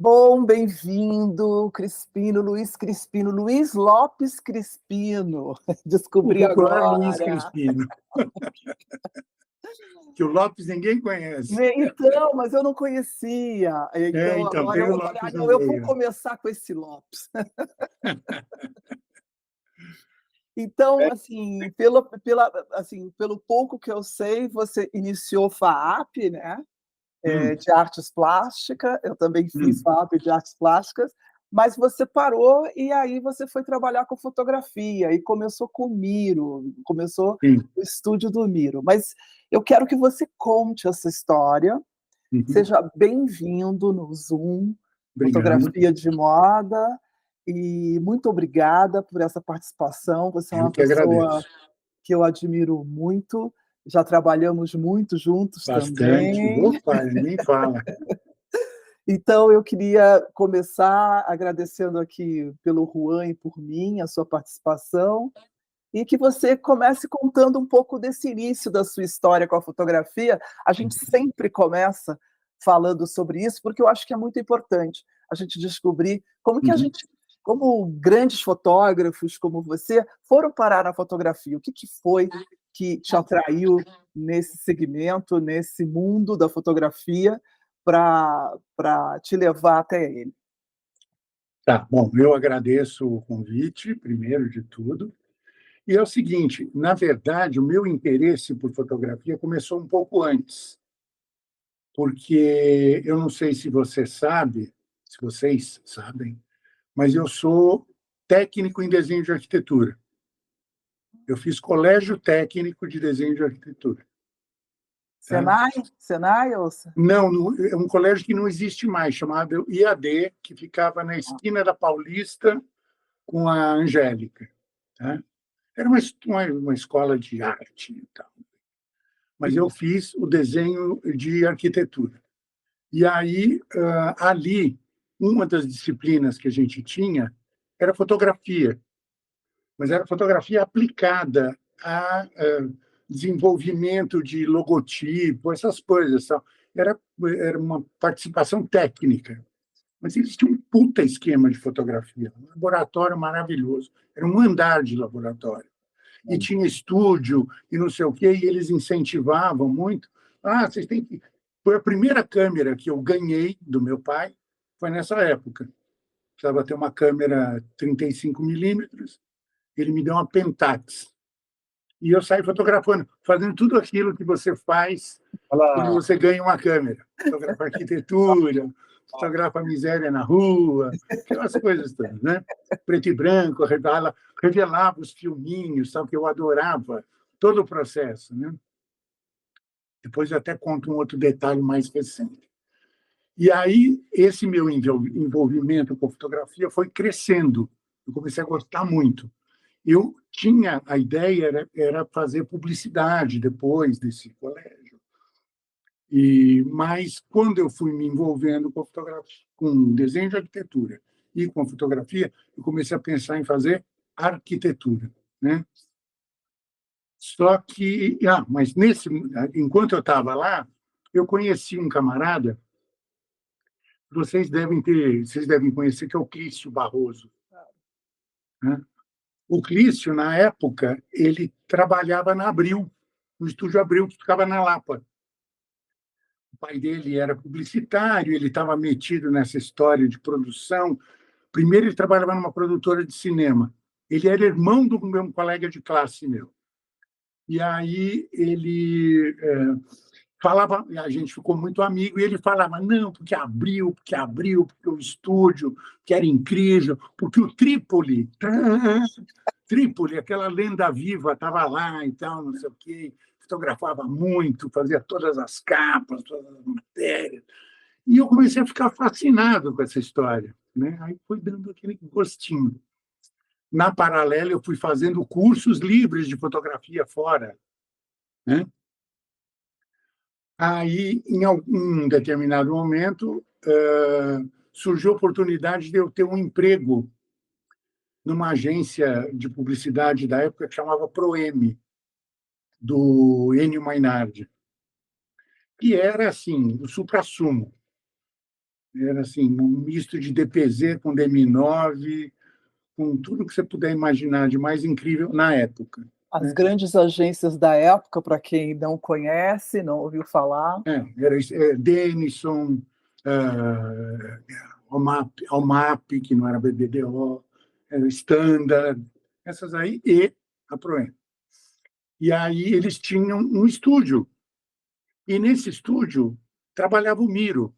bom, bem-vindo, Crispino, Luiz Lopes Crispino. O Descobri popular Luiz agora. Crispino. Que o Lopes ninguém conhece. Então, mas eu não conhecia. Então, Então, agora tem o eu falei, Lopes no não, eu vou meio. começar com esse Lopes. Então, assim, pelo pouco que eu sei, você iniciou FAAP, né? Hum, De artes plásticas, eu também fiz hum, FAP de artes plásticas, mas você parou e aí você foi trabalhar com fotografia e começou com o Miro, começou sim. o estúdio do Miro. Mas eu quero que você conte essa história. Uhum. Seja bem-vindo no Zoom, Obrigado. Fotografia de Moda, e muito obrigada por essa participação. Você é Eu uma que pessoa agradeço. que eu admiro muito, já trabalhamos muito juntos Bastante. também. Opa, nem fala. Então, eu queria começar agradecendo aqui pelo Juan e por mim, a sua participação, e que você comece contando um pouco desse início da sua história com a fotografia. A gente sempre começa falando sobre isso, porque eu acho que é muito importante a gente descobrir Uhum. como grandes fotógrafos como você foram parar na fotografia. O que foi que te atraiu nesse segmento, nesse mundo da fotografia, para te levar até ele? Tá, bom, eu agradeço o convite, primeiro de tudo. E é o seguinte, na verdade, o meu interesse por fotografia começou um pouco antes, porque eu não sei se você sabe, se vocês sabem, mas eu sou técnico em desenho de arquitetura. Eu fiz colégio técnico de desenho de arquitetura. Tá? Senai? Senai ou Não, é um colégio que não existe mais, chamado IAD, que ficava na esquina da Paulista com a Angélica. Tá? Era uma escola de arte e tal. Mas eu fiz o desenho de arquitetura. E aí, ali, uma das disciplinas que a gente tinha era fotografia, mas era fotografia aplicada a desenvolvimento de logotipo, essas coisas. Tal. Era uma participação técnica, mas eles tinham um puta esquema de fotografia, um laboratório maravilhoso, era um andar de laboratório. E tinha estúdio e não sei o quê, e eles incentivavam muito. Ah, vocês têm que... Foi a primeira câmera que eu ganhei do meu pai, foi nessa época. Precisava ter uma câmera 35 milímetros, ele me deu uma Pentax. E eu saí fotografando, fazendo tudo aquilo que você faz quando ela você ganha uma câmera. Fotografa arquitetura, fotografa a miséria na rua, aquelas coisas todas, né? Preto e branco, revelava os filminhos, sabe, que eu adorava, todo o processo, né? Depois eu até conto um outro detalhe mais recente. E aí, esse meu envolvimento com fotografia foi crescendo. Eu comecei a gostar muito. Eu tinha a ideia era fazer publicidade depois desse colégio. Mas quando eu fui me envolvendo com fotografia, com desenho de arquitetura e com fotografia, eu comecei a pensar em fazer arquitetura, né? Só que, mas enquanto eu estava lá, eu conheci um camarada, vocês devem conhecer, que é o Clício Barroso, né? O Clício, na época, ele trabalhava na Abril, no estúdio Abril, que ficava na Lapa. O pai dele era publicitário, ele estava metido nessa história de produção. Primeiro, ele trabalhava numa produtora de cinema. Ele era irmão do meu colega de classe meu. E aí ele falava, a gente ficou muito amigo, e ele falava, não, porque abriu, porque o estúdio, que era incrível, porque o Trípoli, aquela lenda viva, estava lá e tal, não sei o quê, fotografava muito, fazia todas as capas, todas as matérias. E eu comecei a ficar fascinado com essa história, né? Aí foi dando aquele gostinho. Na paralela, eu fui fazendo cursos livres de fotografia fora, né? Aí, em algum determinado momento, surgiu a oportunidade de eu ter um emprego numa agência de publicidade da época que chamava Proem, do Enio Mainardi, que era assim, o suprassumo. Era assim, um misto de DPZ com DM9, com tudo que você puder imaginar de mais incrível na época, As né? grandes agências da época, para quem não conhece, não ouviu falar. Era Denison, Almap, que não era BBDO, Standard, essas aí, e a Proença. E aí eles tinham um estúdio, e nesse estúdio trabalhava o Miro.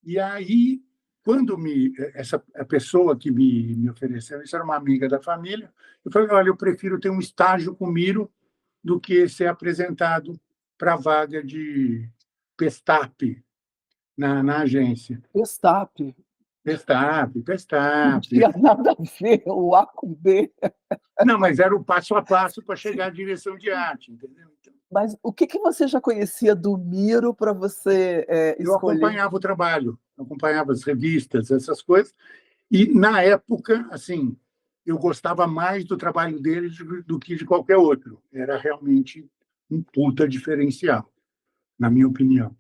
E aí, quando a pessoa que me ofereceu isso era uma amiga da família, eu falei, olha, eu prefiro ter um estágio com o Miro do que ser apresentado para a vaga de Pestap na agência. Gestapo. Não Pestap. tinha nada a ver o A com B. Não, mas era o passo a passo para chegar à direção de arte, entendeu? Então, Mas o que você já conhecia do Miro para você eu escolher? acompanhava o trabalho, acompanhava as revistas, essas coisas, e na época, assim, eu gostava mais do trabalho dele do que de qualquer outro. Era realmente um puta diferencial, na minha opinião.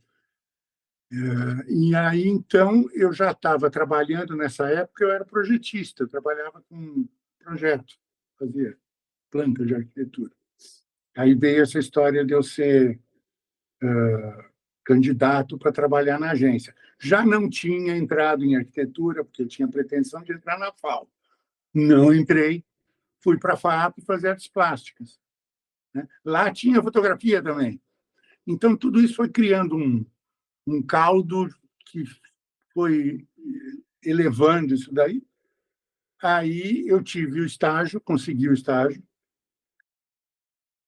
E aí, então, eu já estava trabalhando nessa época, eu era projetista, eu trabalhava com projeto, fazia planta de arquitetura. Aí veio essa história de eu ser candidato para trabalhar na agência. Já não tinha entrado em arquitetura, porque eu tinha pretensão de entrar na FAO. Não entrei, fui para a FAAP fazer artes plásticas, né? Lá tinha fotografia também. Então, tudo isso foi criando um caldo que foi elevando isso daí. Aí eu tive o estágio, consegui o estágio.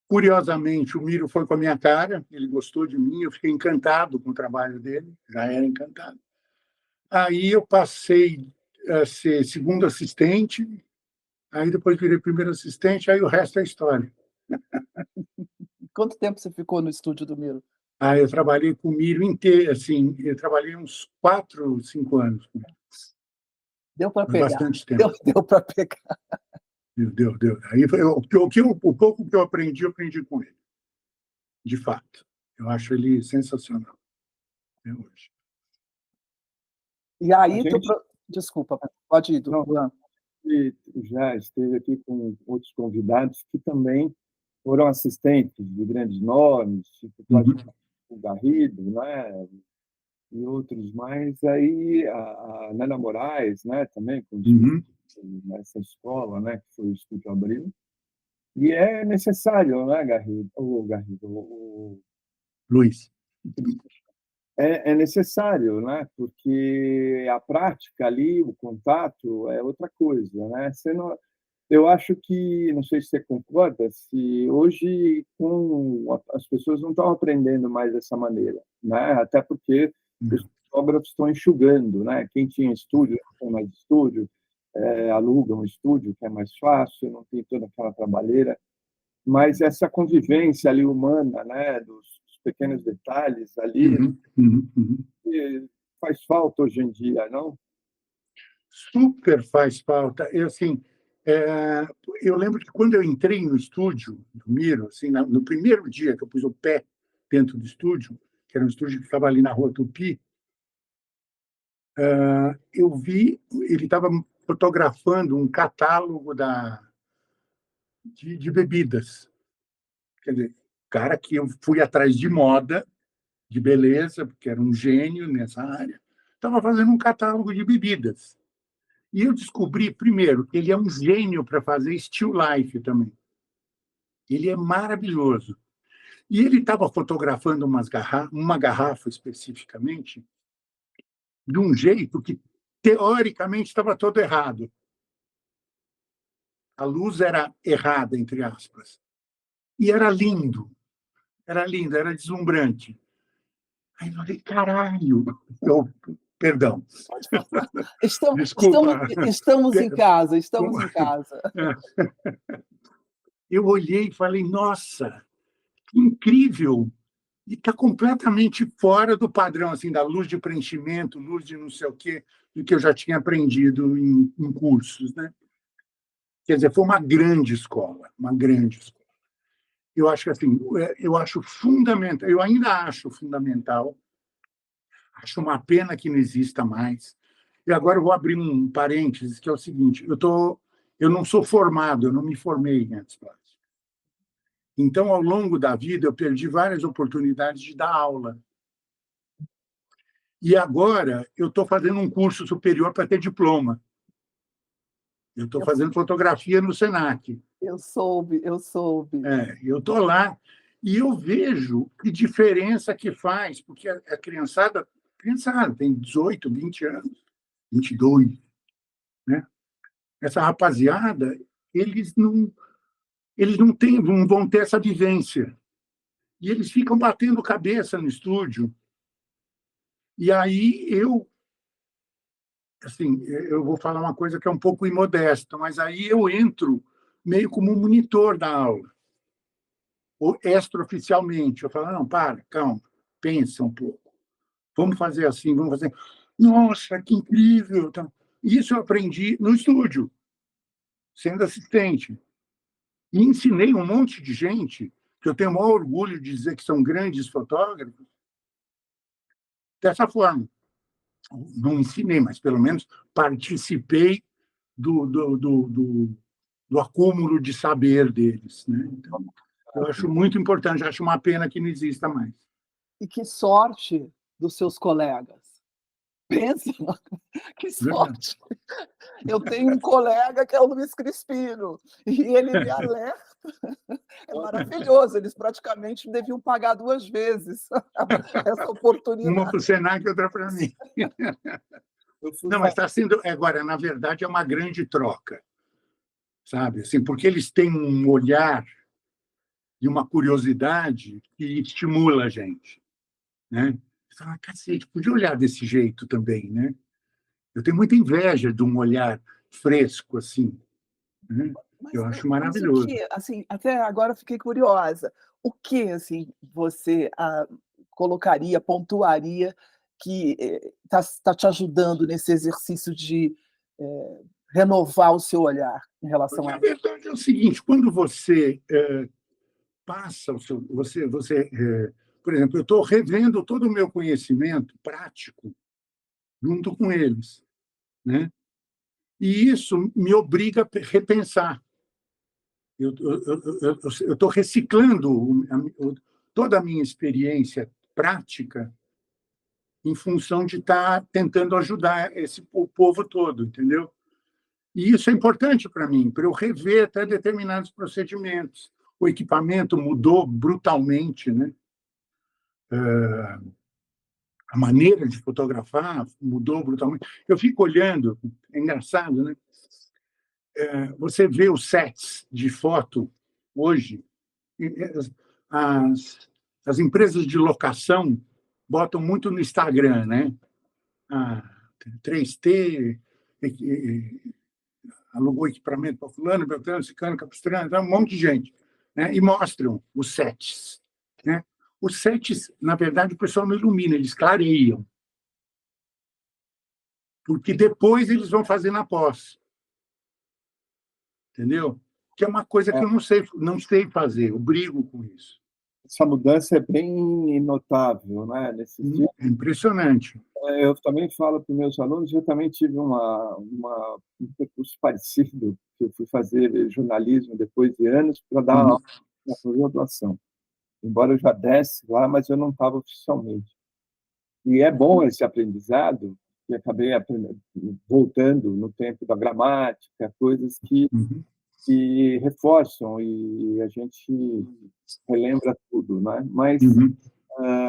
Curiosamente, o Miro foi com a minha cara, ele gostou de mim, eu fiquei encantado com o trabalho dele, já era encantado. Aí eu passei a ser segundo assistente, aí depois virei primeiro assistente, aí o resto é história. Quanto tempo você ficou no estúdio do Miro? Aí eu trabalhei com o Miro inteiro, assim, eu trabalhei uns 4, 5 anos, Deu para foi pegar. bastante tempo. Deu para pegar. Deu. Aí o pouco que eu aprendi com ele, de fato. Eu acho ele sensacional, até hoje. E A aí, gente desculpa, pode ir, não, Juan. já esteve aqui com outros convidados que também foram assistentes de grandes nomes, tipo Uhum. o Garrido, né? E outros mais. Aí a Nana Moraes, né? Também com Uhum. nessa escola, né? Que foi o Estúdio Abril. E é necessário, né, Garrido? Luiz. É necessário, né? Porque a prática ali, o contato é outra coisa, né? Você não, eu acho que, não sei se você concorda, se hoje as pessoas não estão aprendendo mais dessa maneira, né? Até porque os fotógrafos estão enxugando, né? Quem tinha estúdio, não tem mais estúdio, aluga um estúdio, que é mais fácil, não tem toda aquela trabalheira, mas essa convivência ali humana, né? Dos pequenos detalhes ali, que faz falta hoje em dia, não? Super faz falta. Assim, eu lembro que quando eu entrei no estúdio do Miro, assim, no primeiro dia que eu pus o pé dentro do estúdio, que era um estúdio que ficava ali na Rua Tupi, eu vi, ele estava fotografando um catálogo de bebidas. Quer dizer, cara que eu fui atrás de moda, de beleza, porque era um gênio nessa área, estava fazendo um catálogo de bebidas. E eu descobri, primeiro, que ele é um gênio para fazer still life também. Ele é maravilhoso. E ele estava fotografando uma garrafa especificamente, de um jeito que, teoricamente, estava todo errado. A luz era errada, entre aspas. E era lindo, era deslumbrante. Aí eu falei, caralho! Perdão, desculpa. Estamos em casa, estamos em casa. Eu olhei e falei, nossa, que incrível! E está completamente fora do padrão assim da luz de preenchimento, luz de não sei o quê, do que eu já tinha aprendido em cursos, né? Quer dizer, foi uma grande escola, uma grande escola. Eu acho que assim, eu acho fundamental, eu ainda acho fundamental Acho uma pena que não exista mais. E agora eu vou abrir um parênteses, que é o seguinte: eu não sou formado, eu não me formei em artes plásticas. Então, ao longo da vida, eu perdi várias oportunidades de dar aula. E agora eu estou fazendo um curso superior para ter diploma. Eu estou fazendo fotografia no Senac. Eu soube, eu soube. Eu estou lá e eu vejo que diferença que faz, porque a criançada tem 18, 20 anos, 22, né? Essa rapaziada, eles não vão ter essa vivência. E eles ficam batendo cabeça no estúdio. E aí eu vou falar uma coisa que é um pouco imodesta, mas aí eu entro meio como um monitor da aula, ou extraoficialmente. Eu falo, não, calma, pensa um pouco. Vamos fazer assim, vamos fazer. Nossa, que incrível! Isso eu aprendi no estúdio, sendo assistente. E ensinei um monte de gente, que eu tenho o maior orgulho de dizer que são grandes fotógrafos, dessa forma. Não ensinei, mas pelo menos participei do acúmulo de saber deles, né? Então, eu acho muito importante, acho uma pena que não exista mais. E que sorte dos seus colegas. Pensa, que sorte. Eu tenho um colega que é o Luiz Crispino, e ele me alerta. É maravilhoso, eles praticamente deviam pagar 2 vezes essa oportunidade. Uma para o Senac e outra para mim. Não, mas está sendo... Agora, na verdade, é uma grande troca, sabe? Assim, porque eles têm um olhar e uma curiosidade que estimula a gente, né? Você fala, cacete, podia olhar desse jeito também, né? Eu tenho muita inveja de um olhar fresco, assim, né? Eu acho maravilhoso. O que, assim, até agora eu fiquei curiosa. O que, assim, você colocaria, pontuaria que está te ajudando nesse exercício de renovar o seu olhar em relação a Na isso? verdade é o seguinte, quando você passa o seu... por exemplo, eu estou revendo todo o meu conhecimento prático junto com eles, né? E isso me obriga a repensar. Eu estou reciclando toda a minha experiência prática em função de estar tentando ajudar o povo todo, entendeu? E isso é importante para mim, para eu rever até determinados procedimentos. O equipamento mudou brutalmente, né? A maneira de fotografar mudou brutalmente. Eu fico olhando, é engraçado, né? Você vê os sets de foto hoje, as empresas de locação botam muito no Instagram, né? A 3T alugou equipamento para fulano, Beltrano, Ciclano, Capistrano, um monte de gente, né? E mostram os sets, né? Os sets, na verdade, o pessoal não ilumina, eles clareiam, porque depois eles vão fazer na pós, entendeu? Que é uma coisa que eu não sei fazer, eu brigo com isso. Essa mudança é bem notável, né? Nesse É impressionante. Eu também falo para os meus alunos, eu também tive um percurso parecido, que eu fui fazer jornalismo depois de anos para dar aula na pós-graduação. Embora eu já desse lá, mas eu não estava oficialmente. E é bom esse aprendizado, que acabei voltando no tempo da gramática, coisas que reforçam e a gente relembra tudo, né? Mas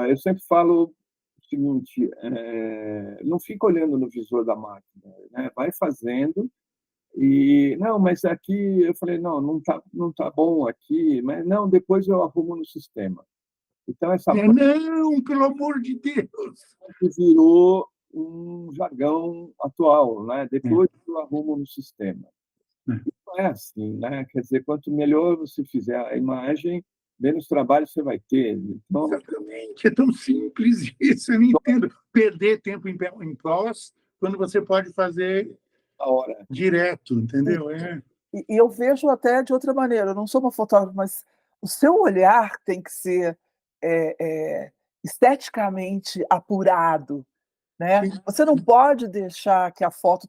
eu sempre falo o seguinte: não fica olhando no visor da máquina, né? Vai fazendo e não, mas aqui eu falei não tá bom aqui, mas não, depois eu arrumo no sistema. Então essa não, pelo amor de Deus, virou um jargão atual, né? Depois eu arrumo no sistema. Não é assim, né? Quer dizer, quanto melhor você fizer a imagem, menos trabalho você vai ter. Então, exatamente, é tão simples isso, eu não entendo. Perder tempo em pós quando você pode fazer a hora direto, entendeu? E eu vejo até de outra maneira, eu não sou uma fotógrafa, mas o seu olhar tem que ser esteticamente apurado, né? Sim. Você não pode deixar que a foto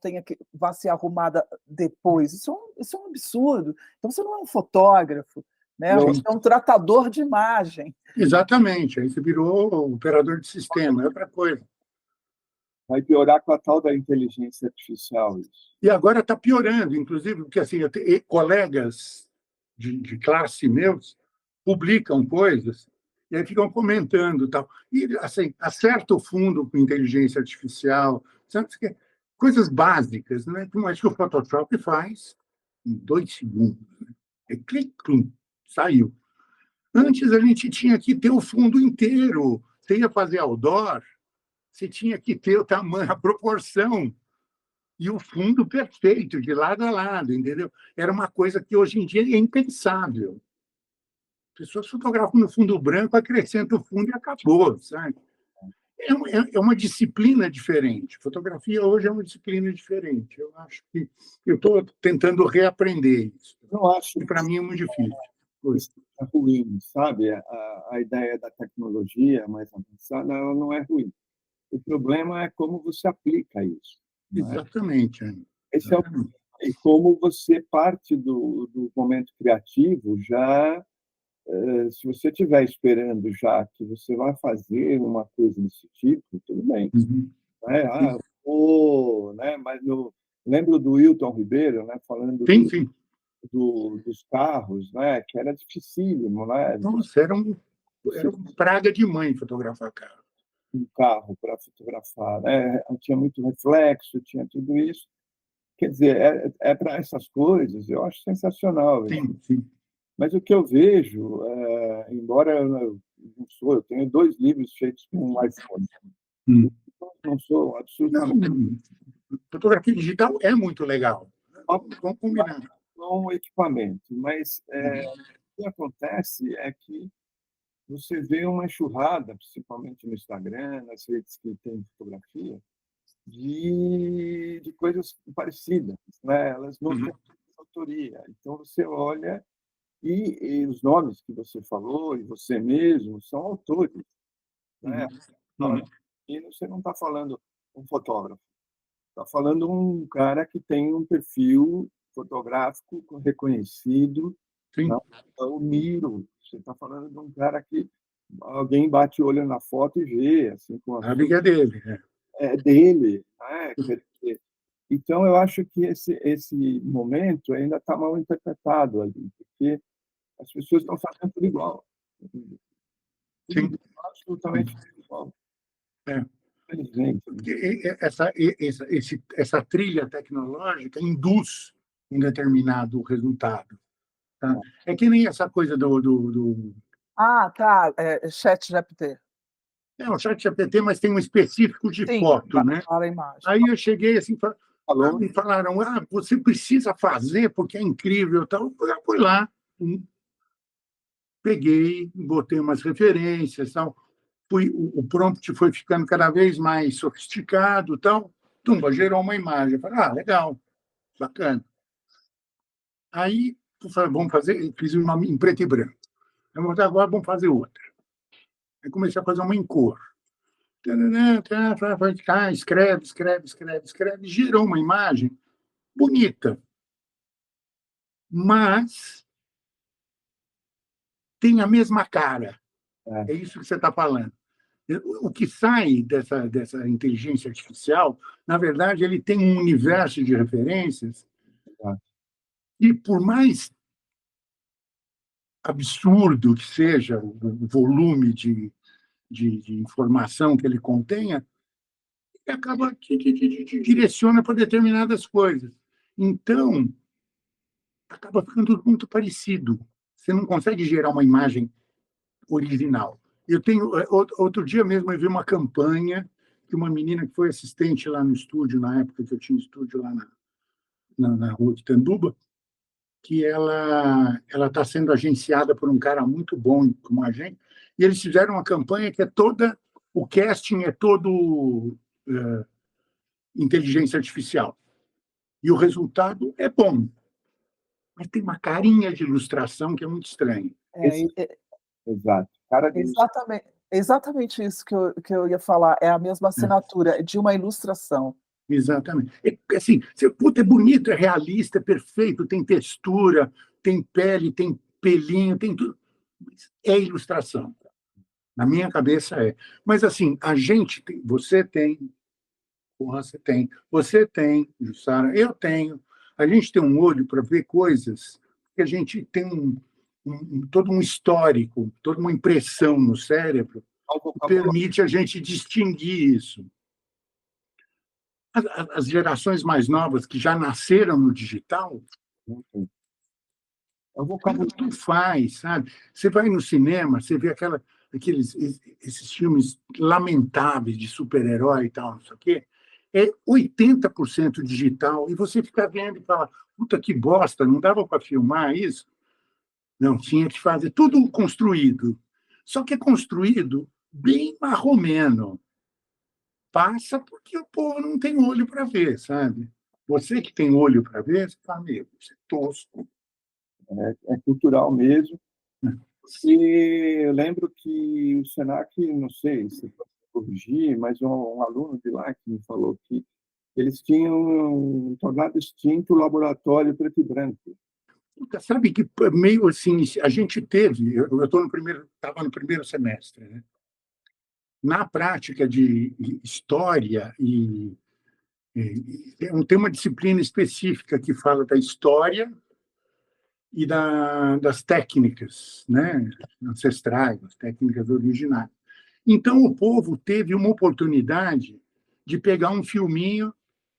vá ser arrumada depois. Isso é um absurdo. Então você não é um fotógrafo, né? Eu, Você é um tratador de imagem. Exatamente. Aí você virou operador de sistema, é outra coisa. vai piorar com a tal da inteligência artificial. Isso. E agora está piorando, inclusive, porque assim, colegas de classe meus publicam coisas e aí ficam comentando tal. E assim, acerta o fundo com inteligência artificial, sabe? Coisas básicas, né? Mas que o Photoshop faz em 2 segundos. Né? É clique, clum, saiu. Antes a gente tinha que ter o fundo inteiro. Você ia fazer outdoor, você tinha que ter o tamanho, a proporção e o fundo perfeito, de lado a lado, entendeu? Era uma coisa que hoje em dia é impensável. As pessoas fotografam no fundo branco, acrescentam o fundo e acabou, sabe? É uma disciplina diferente. Fotografia hoje é uma disciplina diferente. Eu acho que eu estou tentando reaprender isso. Não acho E para mim é muito difícil. que isso é ruim, sabe? A ideia da tecnologia mais avançada, ela não é ruim. O problema é como você aplica isso. Né? Exatamente. Esse é o e como você parte do momento criativo já se você estiver esperando já que você vai fazer uma coisa desse tipo, tudo bem. Uhum. Né? Né? Mas lembro do Wilton Ribeiro, né? Falando Sim, sim. dos carros, né? Que era dificílimo, né? Nossa, era uma praga de mãe fotografar carro. Um carro para fotografar, né? Tinha muito reflexo, tinha tudo isso. Quer dizer, para essas coisas, eu acho sensacional. Sim, sim. Mas o que eu vejo, embora eu não sou, eu tenho 2 livros feitos com um iPhone. Não sou absolutamente. Não, fotografia digital é muito legal. Vamos combinar. Um equipamento, mas o que acontece é que você vê uma enxurrada, principalmente no Instagram, nas redes que tem fotografia, de coisas parecidas, né? Elas não têm autoria. Então você olha e os nomes que você falou e você mesmo são autores, né? E você não está falando um fotógrafo, está falando um cara que tem um perfil fotográfico reconhecido, Sim. não é o Miro. Você está falando de um cara que alguém bate o olho na foto e vê, assim, com a Sabe que é dele. é dele, né? Quer dizer, então eu acho que esse momento ainda está mal interpretado ali, porque as pessoas estão fazendo tudo igual, Sim. absolutamente tudo igual. É. Infelizmente. Porque essa trilha tecnológica induz um determinado resultado. Tá? É que nem essa coisa do Ah, tá. ChatGPT. É o ChatGPT, mas tem um específico de Sim, foto, né? para a imagem. Aí eu cheguei assim, Falou? me falaram, você precisa fazer porque é incrível, tal. Eu fui lá, peguei, botei umas referências, tal. O prompt foi ficando cada vez mais sofisticado, tal. Tumba, gerou uma imagem. Eu falei, legal, bacana. Aí eu falei, vamos fazer, fiz uma em preto e branco. Agora vamos fazer outra. Aí comecei a fazer uma em cor. Escreve, gerou uma imagem bonita, mas tem a mesma cara. É isso que você está falando. O que sai dessa inteligência artificial, na verdade, ele tem um universo de referências e, por mais absurdo que seja o volume de informação que ele contenha, ele acaba que direciona para determinadas coisas. Então, acaba ficando tudo muito parecido. Você não consegue gerar uma imagem original. Outro dia mesmo eu vi uma campanha que uma menina que foi assistente lá no estúdio, na época que eu tinha estúdio lá na rua de Tanduba, que ela está sendo agenciada por um cara muito bom como a gente, e eles fizeram uma campanha que o casting é todo inteligência artificial. E o resultado é bom, mas tem uma carinha de ilustração que é muito estranha. Exato. Exatamente. É exatamente isso que eu ia falar, é a mesma É, assinatura, é de uma ilustração. exatamente. Assim, puta, é bonito, é realista, é perfeito, tem textura, tem pele, tem pelinho, tem tudo. É ilustração. Na minha cabeça é. Mas, assim, a gente tem, você tem, você tem, Jussara, eu tenho. A gente tem um olho para ver coisas que a gente tem todo um histórico, toda uma impressão no cérebro Ao que vocabulário. permite a gente distinguir isso. As gerações mais novas que já nasceram no digital, É o vocabulário. tanto faz, sabe? Você vai no cinema, você vê esses filmes lamentáveis de super-herói e tal, não sei o quê, é 80% digital, e você fica vendo e fala, puta que bosta, não dava para filmar isso? Não, tinha que fazer tudo construído. Só que é construído bem marromeno. Passa porque o povo não tem olho para ver, sabe? Você que tem olho para ver, você fala, meu, isso é tosco. É cultural mesmo. E eu lembro que o Senac, não sei se pode corrigir, mas um aluno de lá que me falou que eles tinham tornado extinto o laboratório preto e branco. Puta, sabe que meio assim, a gente teve, eu estou estava no primeiro semestre, né? Na prática de história tem uma disciplina específica que fala da história e das técnicas, né, ancestrais, as técnicas originais. Então o povo teve uma oportunidade de pegar um filminho,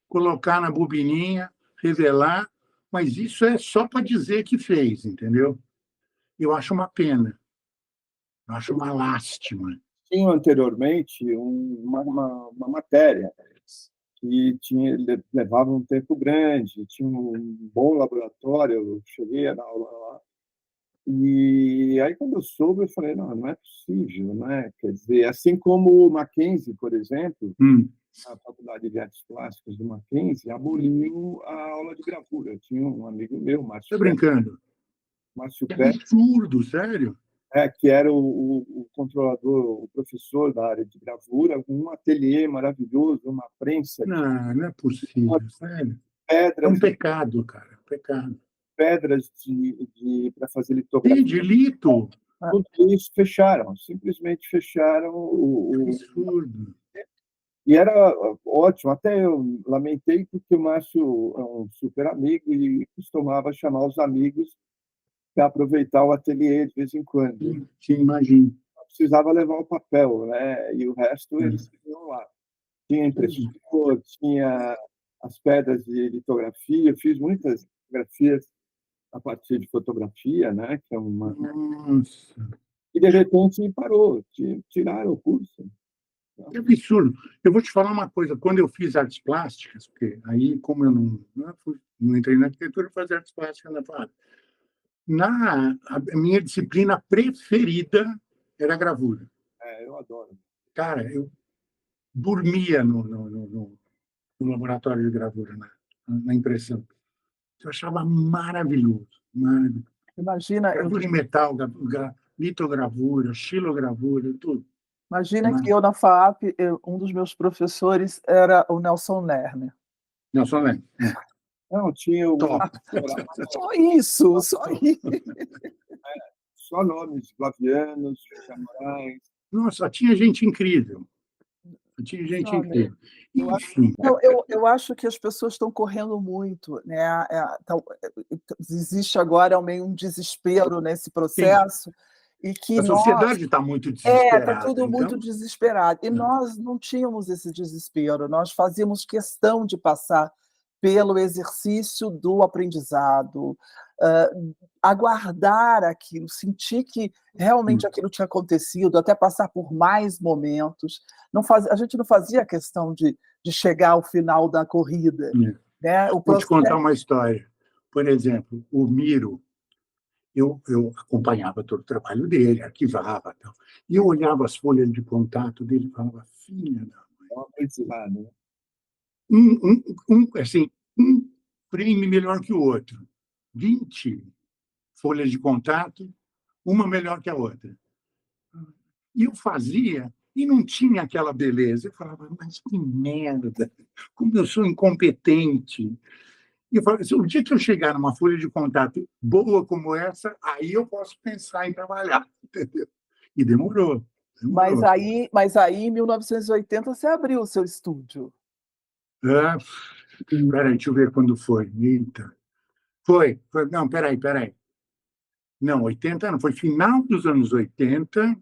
colocar na bobininha, revelar, mas isso é só para dizer que fez, entendeu? Eu acho uma pena, eu acho uma lástima. Tinham anteriormente uma matéria que levava um tempo grande, tinha um bom laboratório, eu cheguei a dar aula lá. E aí, quando eu soube, eu falei, não, não é possível, né? Quer dizer, assim como o Mackenzie, por exemplo, a Faculdade de Artes Plásticas do Mackenzie aboliu a aula de gravura. Eu tinha um amigo meu, Estou brincando. Márcio É Pérez, absurdo, sério. que era o controlador, o professor da área de gravura, um ateliê maravilhoso, uma prensa, Não é possível, sério. É um pedras, pecado, cara, pecado. pedras para fazer Sim, litografia. de lito. Tudo isso fecharam, simplesmente fecharam Absurdo. e era ótimo. Até eu lamentei porque o Márcio é um super amigo e costumava chamar os amigos para aproveitar o ateliê de vez em quando. Sim, sim, imagino. Precisava levar o papel, né? E o resto eles tinham lá. Tinha impressor, tinha as pedras de litografia. Eu fiz muitas fotografias a partir de fotografia, né? Que é uma... Nossa, E de repente parou, tiraram o curso. que absurdo. Eu vou te falar uma coisa. Quando eu fiz artes plásticas, porque aí, como eu não entrei na arquitetura, eu fazia artes plásticas na FAP. A minha disciplina preferida era gravura. Eu adoro. Cara, eu dormia no laboratório de gravura, na impressão. Eu achava maravilhoso, maravilhoso. Imagina, eu, Gravura em metal, litogravura, xilogravura, tudo. imagina que eu na FAAP, um dos meus professores era o Nelson Lerner. Não, só lembro. Não, tinha um... Top. Só isso, só isso. Só nomes, Flavianos, Camarães. Nossa, tinha gente incrível. Tinha gente Sabe? incrível. Enfim, Eu acho que as pessoas estão correndo muito, né? Existe agora meio um desespero nesse sim. processo e que A nós sociedade está muito está desesperada. tudo muito Então, desesperado e nós não tínhamos esse desespero. Nós fazíamos questão de passar pelo exercício do aprendizado, aguardar aquilo, sentir que realmente aquilo tinha acontecido, até passar por mais momentos. A gente não fazia questão de chegar ao final da corrida, né? O vou te processo... contar uma história. Por exemplo, o Miro, eu acompanhava todo o trabalho dele, arquivava. Tal, e eu olhava as folhas de contato dele e falava, filha da É um aprendizado, né? assim, um frame melhor que o outro. 20 folhas de contato, uma melhor que a outra. E eu fazia e não tinha aquela beleza. Eu falava, mas que merda, como eu sou incompetente. E eu falava, o dia que eu chegar numa folha de contato boa como essa, aí eu posso pensar em trabalhar, entendeu? E demorou. Mas aí, em 1980, você abriu o seu estúdio. Ah, peraí, deixa eu ver quando foi. Eita. Foi. Não, peraí. Não, 80 não, foi final dos anos 80.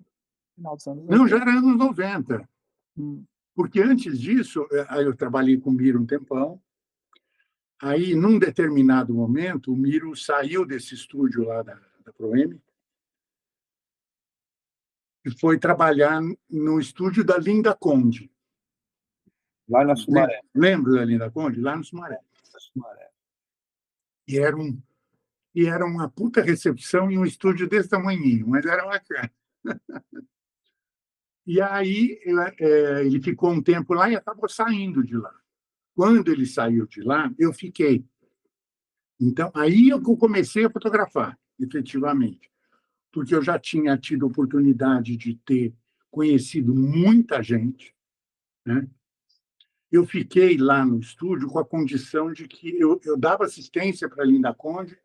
Final dos anos Não, já 80. era anos 90. Hum. Porque antes disso, eu trabalhei com o Miro um tempão. Aí, num determinado momento, o Miro saiu desse estúdio lá da Proem e foi trabalhar no estúdio da Linda Conde. Lá na Sumaré. Lembra da Linda Conde? Lá no Sumaré. Sumaré. E era uma puta recepção em um estúdio desse tamanhinho, mas era bacana. E aí ele ficou um tempo lá e acabou saindo de lá. Quando ele saiu de lá, eu fiquei. Então, aí eu comecei a fotografar, efetivamente, porque eu já tinha tido oportunidade de ter conhecido muita gente, né? Eu fiquei lá no estúdio com a condição de que eu dava assistência para a Linda Conde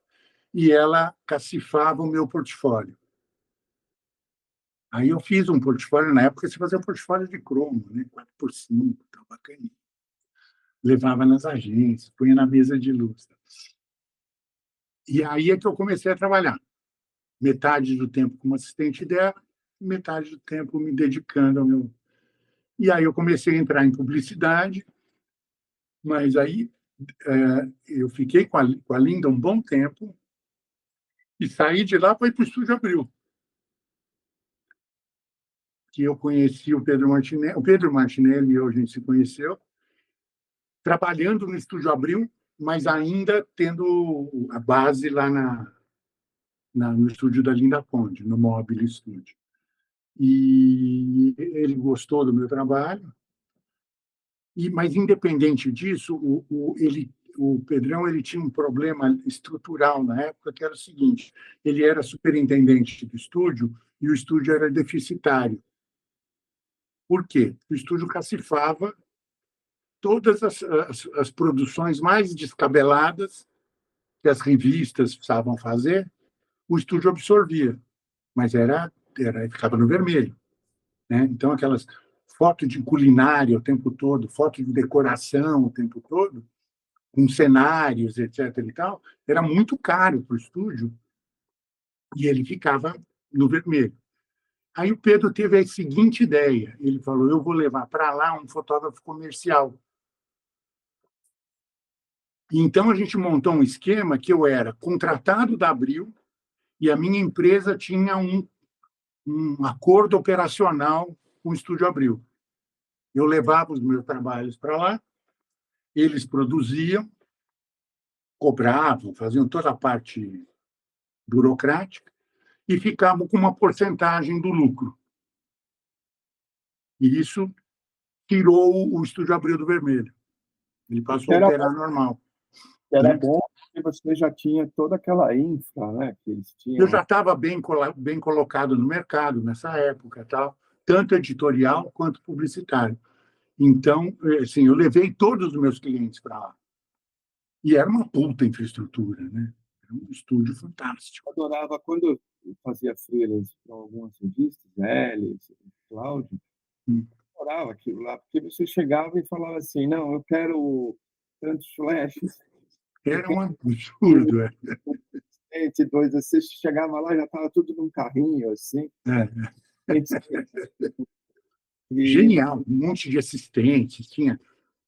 e ela cacifava o meu portfólio. Aí eu fiz um portfólio, na época você fazia um portfólio de cromo, né? 4x5, tá bacaninha. Levava nas agências, punha na mesa de luz. E aí é que eu comecei a trabalhar. Metade do tempo como assistente dela, metade do tempo me dedicando ao meu. E aí eu comecei a entrar em publicidade, mas aí eu fiquei com a Linda um bom tempo e saí de lá para ir para o Estúdio Abril, que eu conheci o Pedro Martinelli. O Pedro Martinelli e eu, a gente se conheceu trabalhando no Estúdio Abril, mas ainda tendo a base lá no estúdio da Linda Conde, no Mobile Studio. E ele gostou do meu trabalho, mas, independente disso, o Pedrão ele tinha um problema estrutural na época, que era o seguinte: ele era superintendente do estúdio e o estúdio era deficitário. Por quê? O estúdio cacifava todas as produções mais descabeladas que as revistas precisavam fazer, o estúdio absorvia, mas ficava no vermelho, né? Então, aquelas fotos de culinária o tempo todo, fotos de decoração o tempo todo, com cenários, etc. e tal, era muito caro para o estúdio e ele ficava no vermelho. Aí o Pedro teve a seguinte ideia, ele falou, eu vou levar para lá um fotógrafo comercial. Então, a gente montou um esquema que eu era contratado da Abril e a minha empresa tinha um acordo operacional com o Estúdio Abril. Eu levava os meus trabalhos para lá, eles produziam, cobravam, faziam toda a parte burocrática e ficavam com uma porcentagem do lucro. E isso tirou o Estúdio Abril do vermelho. Ele passou a operar normal. Era bom porque você já tinha toda aquela infra, né, que eles tinham. Eu já estava bem colocado no mercado nessa época, tal, tanto editorial quanto publicitário. Então, assim, eu levei todos os meus clientes para lá. E era uma puta infraestrutura, né? Era um estúdio fantástico. Eu adorava quando eu fazia freelas para algumas revistas, Elis, Cláudio, adorava aquilo lá, porque você chegava e falava assim, não, eu quero tantos flashes. Era um absurdo. Dois, você chegava lá já estava tudo num carrinho, assim. Genial, um monte de assistentes, tinha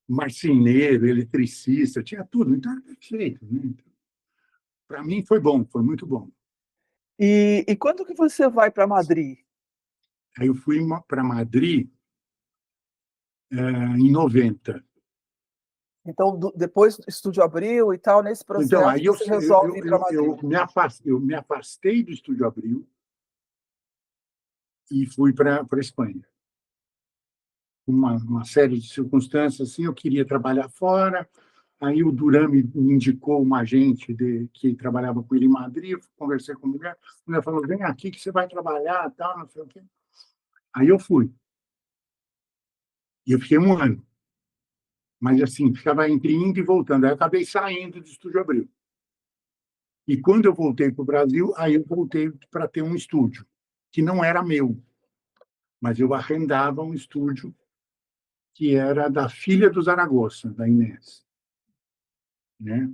marceneiro, eletricista, tinha tudo, então era perfeito. Né? Então, para mim foi bom, foi muito bom. E quando que você vai para Madrid? Aí eu fui para Madrid em 90. Então, depois do Estúdio Abril e tal, nesse processo, então, aí você resolve ir para Madrid. Eu me afastei do Estúdio Abril e fui para a Espanha. Uma série de circunstâncias, assim, eu queria trabalhar fora, aí o Duran me indicou uma agente que trabalhava com ele em Madrid, eu conversei com a mulher falou, vem aqui que você vai trabalhar, tal, não sei o quê. Aí eu fui. E eu fiquei um ano. Mas, assim, ficava entre indo e voltando. Aí eu acabei saindo do Estúdio Abril. E quando eu voltei para o Brasil, aí eu voltei para ter um estúdio, que não era meu, mas eu arrendava um estúdio que era da filha do Zaragoza, da Inés, né?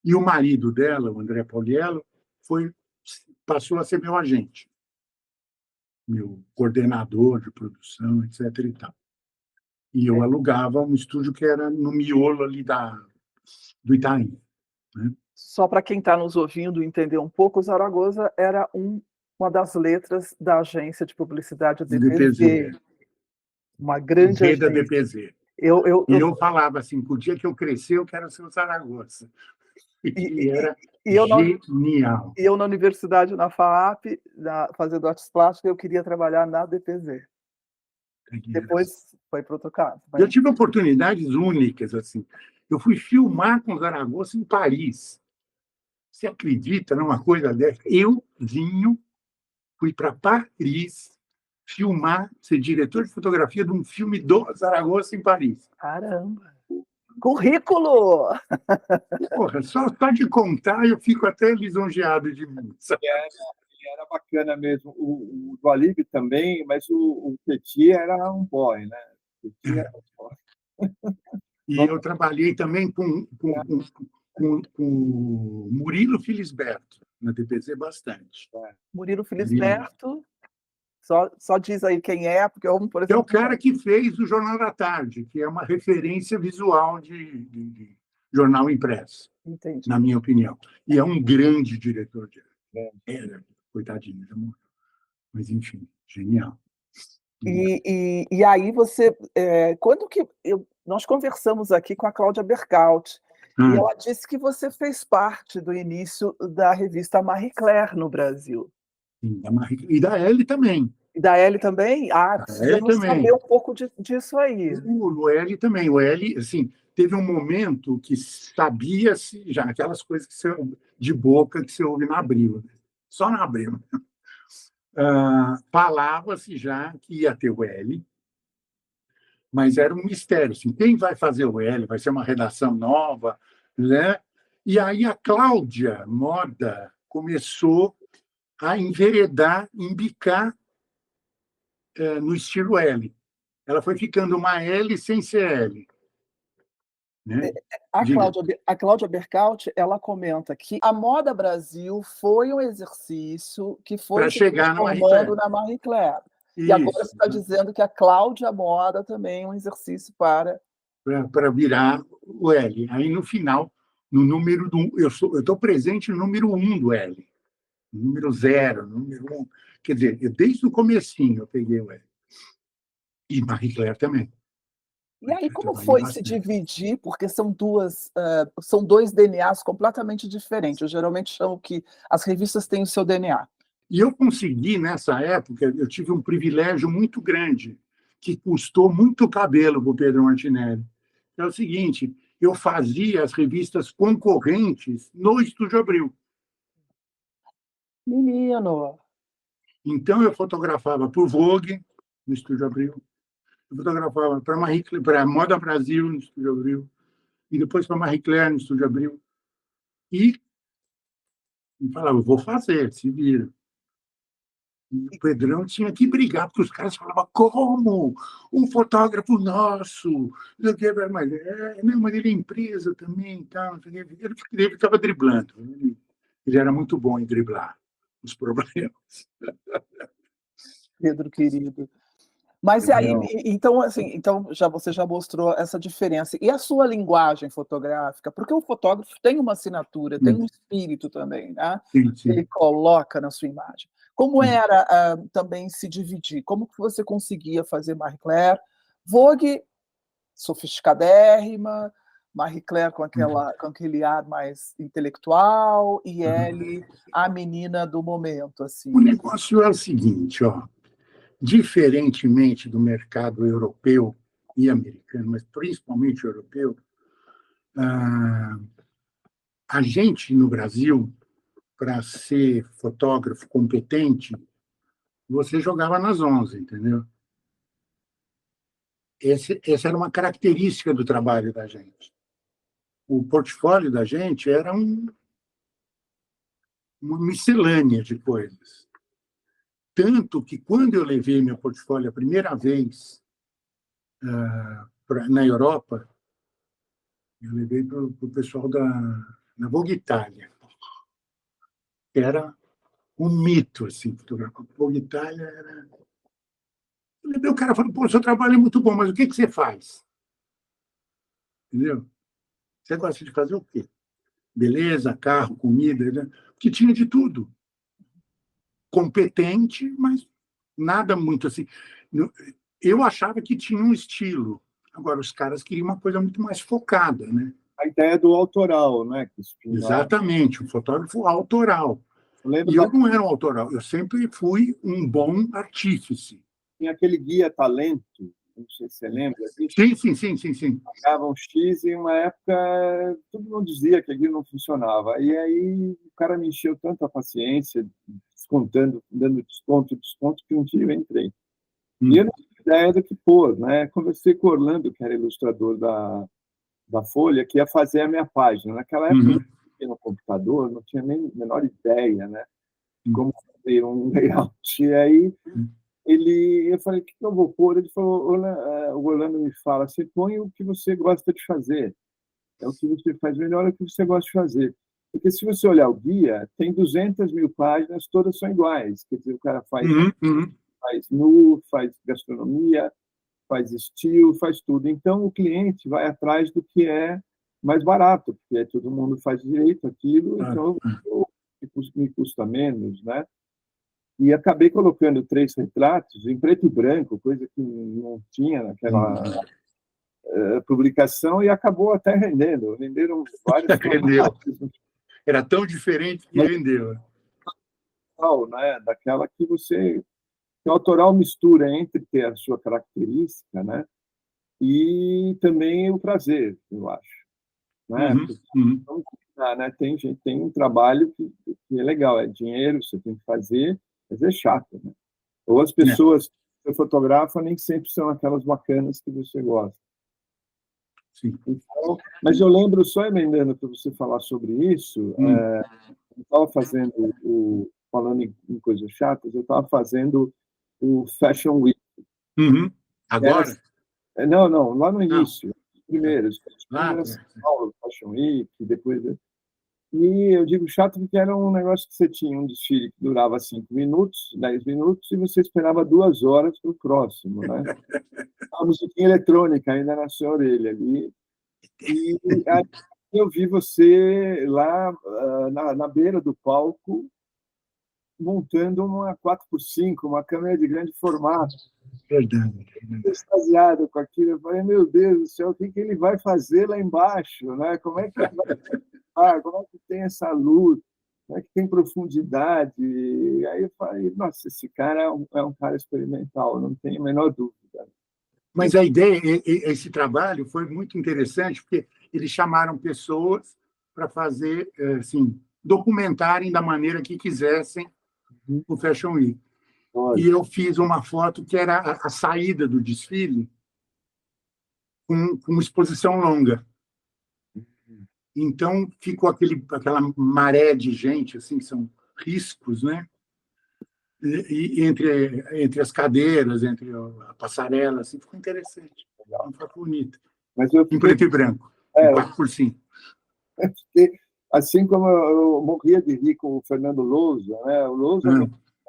E o marido dela, o André Pauliello, passou a ser meu agente, meu coordenador de produção, etc. e tal. E eu alugava um estúdio que era no miolo ali do Itaim, né? Só para quem está nos ouvindo entender um pouco, o Zaragoza era uma das letras da agência de publicidade Do DPZ, DPZ, uma o grande V da agência. DPZ. Eu, eu, E eu, eu falava assim, o dia que eu crescer, eu quero ser o Zaragoza. e, E era e eu, na, genial. e eu na universidade, na FAAP, fazendo artes plásticas, eu queria trabalhar na DPZ. Depois foi para outro caso. Eu tive oportunidades únicas, assim. Eu fui filmar com Zaragoza em Paris. Você acredita numa coisa dessa? Euzinho fui para Paris filmar, ser diretor de fotografia de um filme do Zaragoza em Paris. Caramba! Currículo! Porra, só de contar eu fico até lisonjeado de mim. Era bacana mesmo. O do Alibe também, mas o Petit era um boy, né? O Petit era um boy. E eu trabalhei também com o Murilo Filisberto, na DPZ, bastante. Murilo Murilo. Filisberto, só diz aí quem é, porque eu, por Que é o exemplo. cara que fez o Jornal da Tarde, que é uma referência visual de jornal impresso, Entendi. na minha opinião. E é um grande diretor de arte. Era, coitadinho, já morreu. Mas, enfim, genial. E aí você, quando que nós conversamos aqui com a Cláudia Bergaut, e ela disse que você fez parte do início da revista Marie Claire no Brasil. E da Elle também. E da Elle também? Ah, Da Elle precisamos saber também. um pouco disso aí. O L também. O L, assim, teve um momento que sabia-se já aquelas coisas que você, de boca que você ouve na Abril, né? Só na Abril. Falava-se já que ia ter o L, mas era um mistério. Assim, quem vai fazer o L? Vai ser uma redação nova, né? E aí a Cláudia Moda começou a enveredar, embicar no estilo L. Ela foi ficando uma L sem ser L. Né? A Cláudia Bergaut, ela comenta que a Moda Brasil foi um exercício que foi para se chegar na Marie transformando Claire. na Marie Claire. Isso. E agora você está dizendo que a Cláudia Moda também é um exercício para virar o L. Aí, no final, no número eu estou presente no número 1 do L. No número 0, no número 1. Quer dizer, desde o comecinho eu peguei o L. E Marie Claire também. E aí, como foi se dividir? Porque são dois DNAs completamente diferentes. Eu geralmente chamo que as revistas têm o seu DNA. E eu consegui, nessa época, eu tive um privilégio muito grande, que custou muito cabelo para o Pedro Martinelli. É o seguinte, eu fazia as revistas concorrentes no Estúdio Abril. Menino! Então, eu fotografava para o Vogue, no Estúdio Abril, eu fotografava para a Moda Brasil, no Estúdio Abril, e depois para a Marie Claire, no Estúdio Abril. E falava, vou fazer, se vira. E o Pedrão tinha que brigar, porque os caras falavam, como? Um fotógrafo nosso? Mas ele é empresa também. Tá, ele ficava driblando. Ele era muito bom em driblar os problemas. Pedro querido. Mas aí, então, assim, você já mostrou essa diferença. E a sua linguagem fotográfica? Porque o fotógrafo tem uma assinatura, tem um espírito também, né? Sim. Ele coloca na sua imagem. Como era também se dividir? Como que você conseguia fazer Marie Claire? Vogue, sofisticadérrima, Marie Claire com aquele ar mais intelectual, e ele, a menina do momento. Assim. O negócio é o seguinte, ó. Diferentemente do mercado europeu e americano, mas principalmente europeu, a gente no Brasil, para ser fotógrafo competente, você jogava nas 11, entendeu? essa era uma característica do trabalho da gente. O portfólio da gente era uma miscelânea de coisas. Tanto que, quando eu levei meu portfólio a primeira vez na Europa, eu levei para o pessoal da Vogue Itália. Era um mito, assim, fotografar. Vogue Itália era... Eu levei, o cara falou, pô, seu trabalho é muito bom, mas o que você faz? Entendeu? Você gosta de fazer o quê? Beleza, carro, comida, né? Que tinha de tudo. Competente, mas nada muito assim. Eu achava que tinha um estilo. Agora, os caras queriam uma coisa muito mais focada, né? A ideia do autoral, né, Cristina? Exatamente, um fotógrafo autoral. Eu E eu não era um autoral, eu sempre fui um bom artífice. Tinha aquele guia talento, não sei se você lembra disso. Sim. Pagava um X e, em uma época, todo mundo dizia que aquilo não funcionava. E aí o cara me encheu tanto a paciência, descontando, dando desconto, que um dia eu entrei. E eu não tinha ideia do que pôr, né? Conversei com o Orlando, que era ilustrador da Folha, que ia fazer a minha página. Naquela época, eu não tinha no computador, não tinha nem a menor ideia, né? Como fazer um layout. E aí eu falei, o que eu vou pôr? Ele falou, o Orlando me fala, você põe o que você gosta de fazer. É o que você faz melhor, é o que você gosta de fazer. Porque, se você olhar o guia, tem 200 mil páginas, todas são iguais. Quer dizer, o cara faz nu, faz gastronomia, faz estilo, faz tudo. Então, o cliente vai atrás do que é mais barato, porque todo mundo faz direito aquilo, então me custa menos, né? E acabei colocando 3 retratos em preto e branco, coisa que não tinha naquela publicação, e acabou até rendendo. Renderam vários Rendeu. Era tão diferente que rendeu. Né? Daquela que o autoral mistura entre ter a sua característica, né? E também o prazer, eu acho. Né? Vamos combinar, né? Tem um trabalho que é legal, é dinheiro, você tem que fazer, mas é chato, né? Ou as pessoas que você fotografa nem sempre são aquelas bacanas que você gosta. Sim. Então, mas eu lembro, só emendando para você falar sobre isso, eu estava fazendo, falando em coisas chatas, eu estava fazendo o Fashion Week. Agora? Não, lá no início, primeiros. São Paulo, Fashion Week, depois... E eu digo chato porque era um negócio que você tinha um desfile que durava 5 minutos, 10 minutos, e você esperava 2 horas para o próximo, né? A musiquinha eletrônica ainda na sua orelha ali. E aí eu vi você lá na beira do palco montando uma 4x5, uma câmera de grande formato. Verdade. Extasiado com aquilo, eu falei, meu Deus do céu, o que ele vai fazer lá embaixo, né? Como é que ele vai, como é que tem essa luz, como é que tem profundidade? E aí eu falei, nossa, esse cara é um cara experimental, não tenho a menor dúvida. Mas a ideia, esse trabalho foi muito interessante, porque eles chamaram pessoas para fazer, assim, documentarem da maneira que quisessem o Fashion Week. E eu fiz uma foto que era a saída do desfile com uma exposição longa. Então, ficou aquela maré de gente, assim, são riscos, né? E entre as cadeiras, entre a passarela, assim, ficou interessante. Uma foto bonita. Mas eu em preto e branco, 4x5. Assim como eu morria de rir com o Fernando Lousa, né? O Lousa,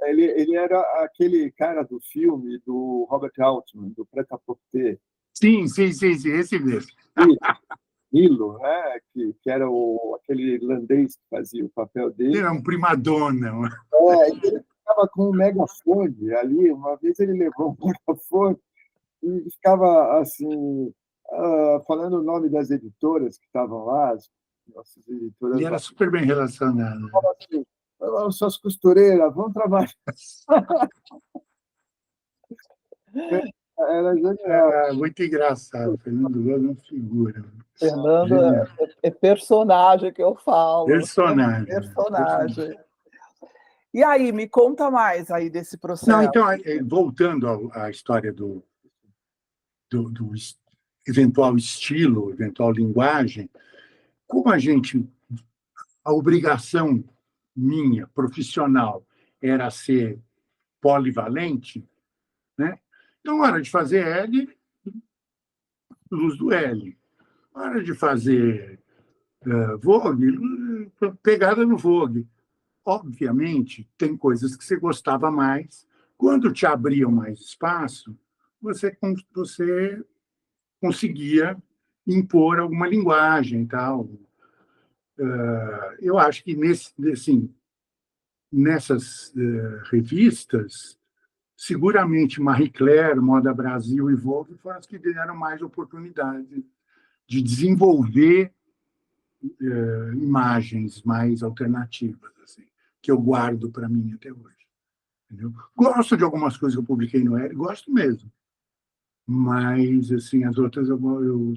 ele era aquele cara do filme do Robert Altman, do Prêt-à-Porter. Sim, esse mesmo. Milo, né? Que era aquele irlandês que fazia o papel dele. Ele era um primadonna. Ele ficava com um megafone ali. Uma vez ele levou um megafone e ficava assim, falando o nome das editoras que estavam lá, as nossas editoras. Ele era super bem relacionado. Assim, suas costureiras, vão trabalhar. Era genial. Muito engraçado. Fernando Lousa é uma figura. Fernando é personagem que eu falo. Personagem. E aí, me conta mais aí desse processo. Não, então, voltando à história do eventual estilo, eventual linguagem, como a obrigação minha, profissional, era ser polivalente, né? Então, na hora de fazer L, luz do L. Na hora de fazer Vogue, pegada no Vogue. Obviamente, tem coisas que você gostava mais. Quando te abriam mais espaço, você conseguia impor alguma linguagem e tal. Eu acho que nessas revistas, seguramente Marie Claire, Moda Brasil e Vogue foram as que deram mais oportunidade de desenvolver imagens mais alternativas, assim, que eu guardo para mim até hoje. Entendeu? Gosto de algumas coisas que eu publiquei no L, gosto mesmo, mas assim, as outras eu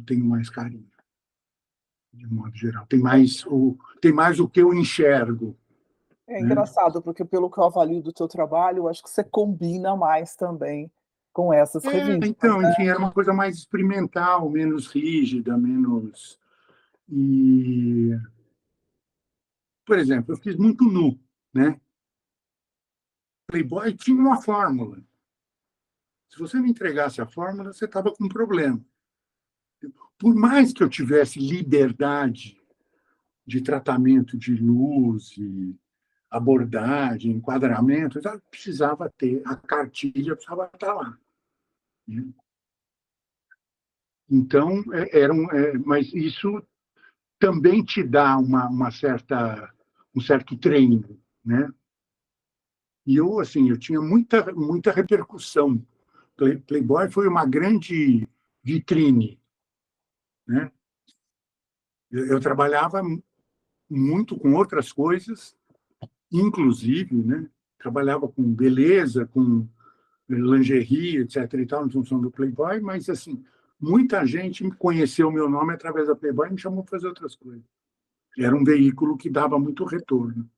tenho mais carinho, de modo geral. Tem mais o que eu enxergo. É Né? engraçado, porque pelo que eu avalio do teu trabalho, eu acho que você combina mais também com essas revistas. Então, né? enfim, era uma coisa mais experimental, menos rígida, menos... E, por exemplo, eu fiz muito nu, né? Playboy tinha uma fórmula. Se você me entregasse a fórmula, você estava com um problema. Por mais que eu tivesse liberdade de tratamento de luz, e abordagem, enquadramento, eu precisava ter a cartilha, precisava estar lá. Né? Então, mas isso também te dá um certo treino, né? E eu tinha muita repercussão. Playboy foi uma grande vitrine, né? Eu trabalhava muito com outras coisas, inclusive, né? Trabalhava com beleza, com lingerie, etc. e tal, em função do Playboy, mas assim, muita gente conheceu o meu nome através da Playboy e me chamou para fazer outras coisas. Era um veículo que dava muito retorno,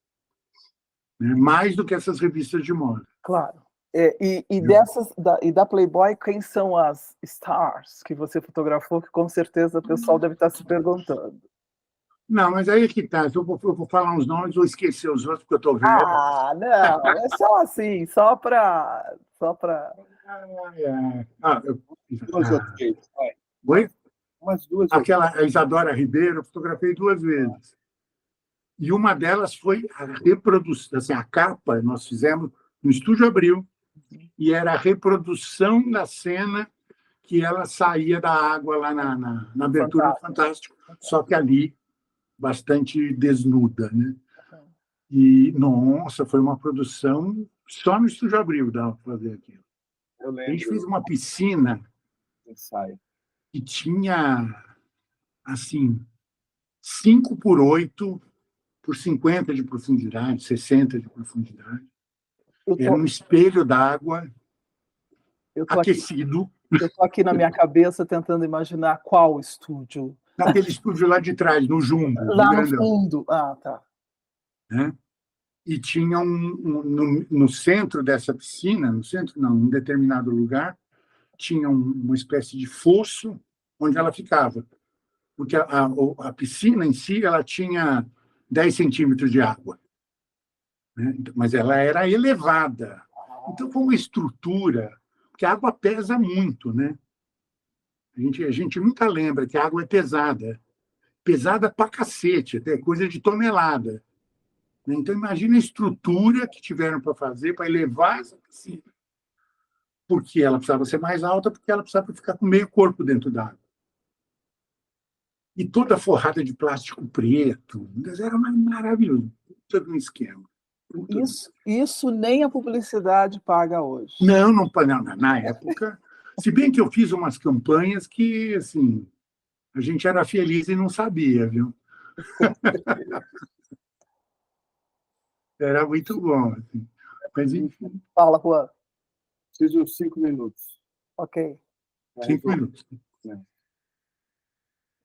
né? Mais do que essas revistas de moda. Claro. E da Playboy, quem são as stars que você fotografou, que com certeza o pessoal deve estar se perguntando. Não, mas aí é que tá. Eu vou falar uns nomes, vou esquecer os outros, porque eu estou velho. Ah, não, é só assim, só para. Duas ou três, vai. Oi? Umas duas. Aquela Isadora Ribeiro, eu fotografei 2 vezes. E uma delas foi a reprodução, assim, a capa nós fizemos no Estúdio Abril, e era a reprodução da cena que ela saía da água lá na abertura do Fantástico, só que ali bastante desnuda, né? E, nossa, foi uma produção só no Estúdio Abril dava para fazer aquilo. A gente fez uma piscina que tinha, assim, 5x8 por 50 de profundidade, 60 de profundidade. Era um espelho d'água aquecido. Eu estou aqui na minha cabeça tentando imaginar qual estúdio. Naquele estúdio lá de trás, no Jumbo. Lá no fundo. Ah, tá. Né? E tinha no centro dessa piscina, no centro não, em um determinado lugar, tinha uma espécie de fosso onde ela ficava. Porque a piscina em si ela tinha 10 centímetros de água. Né? Mas ela era elevada. Então, foi uma estrutura, porque a água pesa muito, né? A gente nunca lembra que a água é pesada. Pesada pra cacete, até coisa de tonelada. Então, imagina a estrutura que tiveram para fazer para elevar essa piscina. Porque ela precisava ser mais alta, porque ela precisava ficar com meio corpo dentro d'água. E toda forrada de plástico preto. Era maravilhoso. Todo um esquema. Isso nem a publicidade paga hoje. Não, na época. Se bem que eu fiz umas campanhas que, assim, a gente era feliz e não sabia, viu? Era muito bom. Assim. Mas, enfim. Fala, Juan. Preciso 5 minutos. Ok. 5 minutos.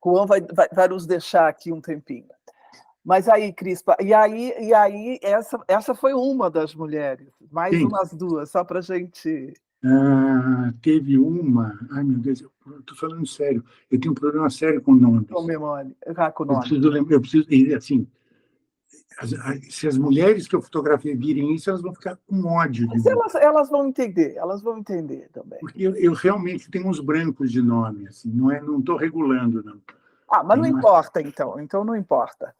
Juan vai nos deixar aqui um tempinho. Mas aí, Crispa, e aí essa foi uma das mulheres, mais Sim. umas duas, só para a gente Teve uma... Ai, meu Deus, eu estou falando sério. Eu tenho um problema sério com nomes. Com memória, com Eu nome. preciso lembrar, e, assim, se as mulheres que eu fotografei virem isso, elas vão ficar com ódio de Mas mim. elas vão entender também. Porque eu realmente tenho uns brancos de nome, assim, não estou regulando, não. Mas não importa, então não importa.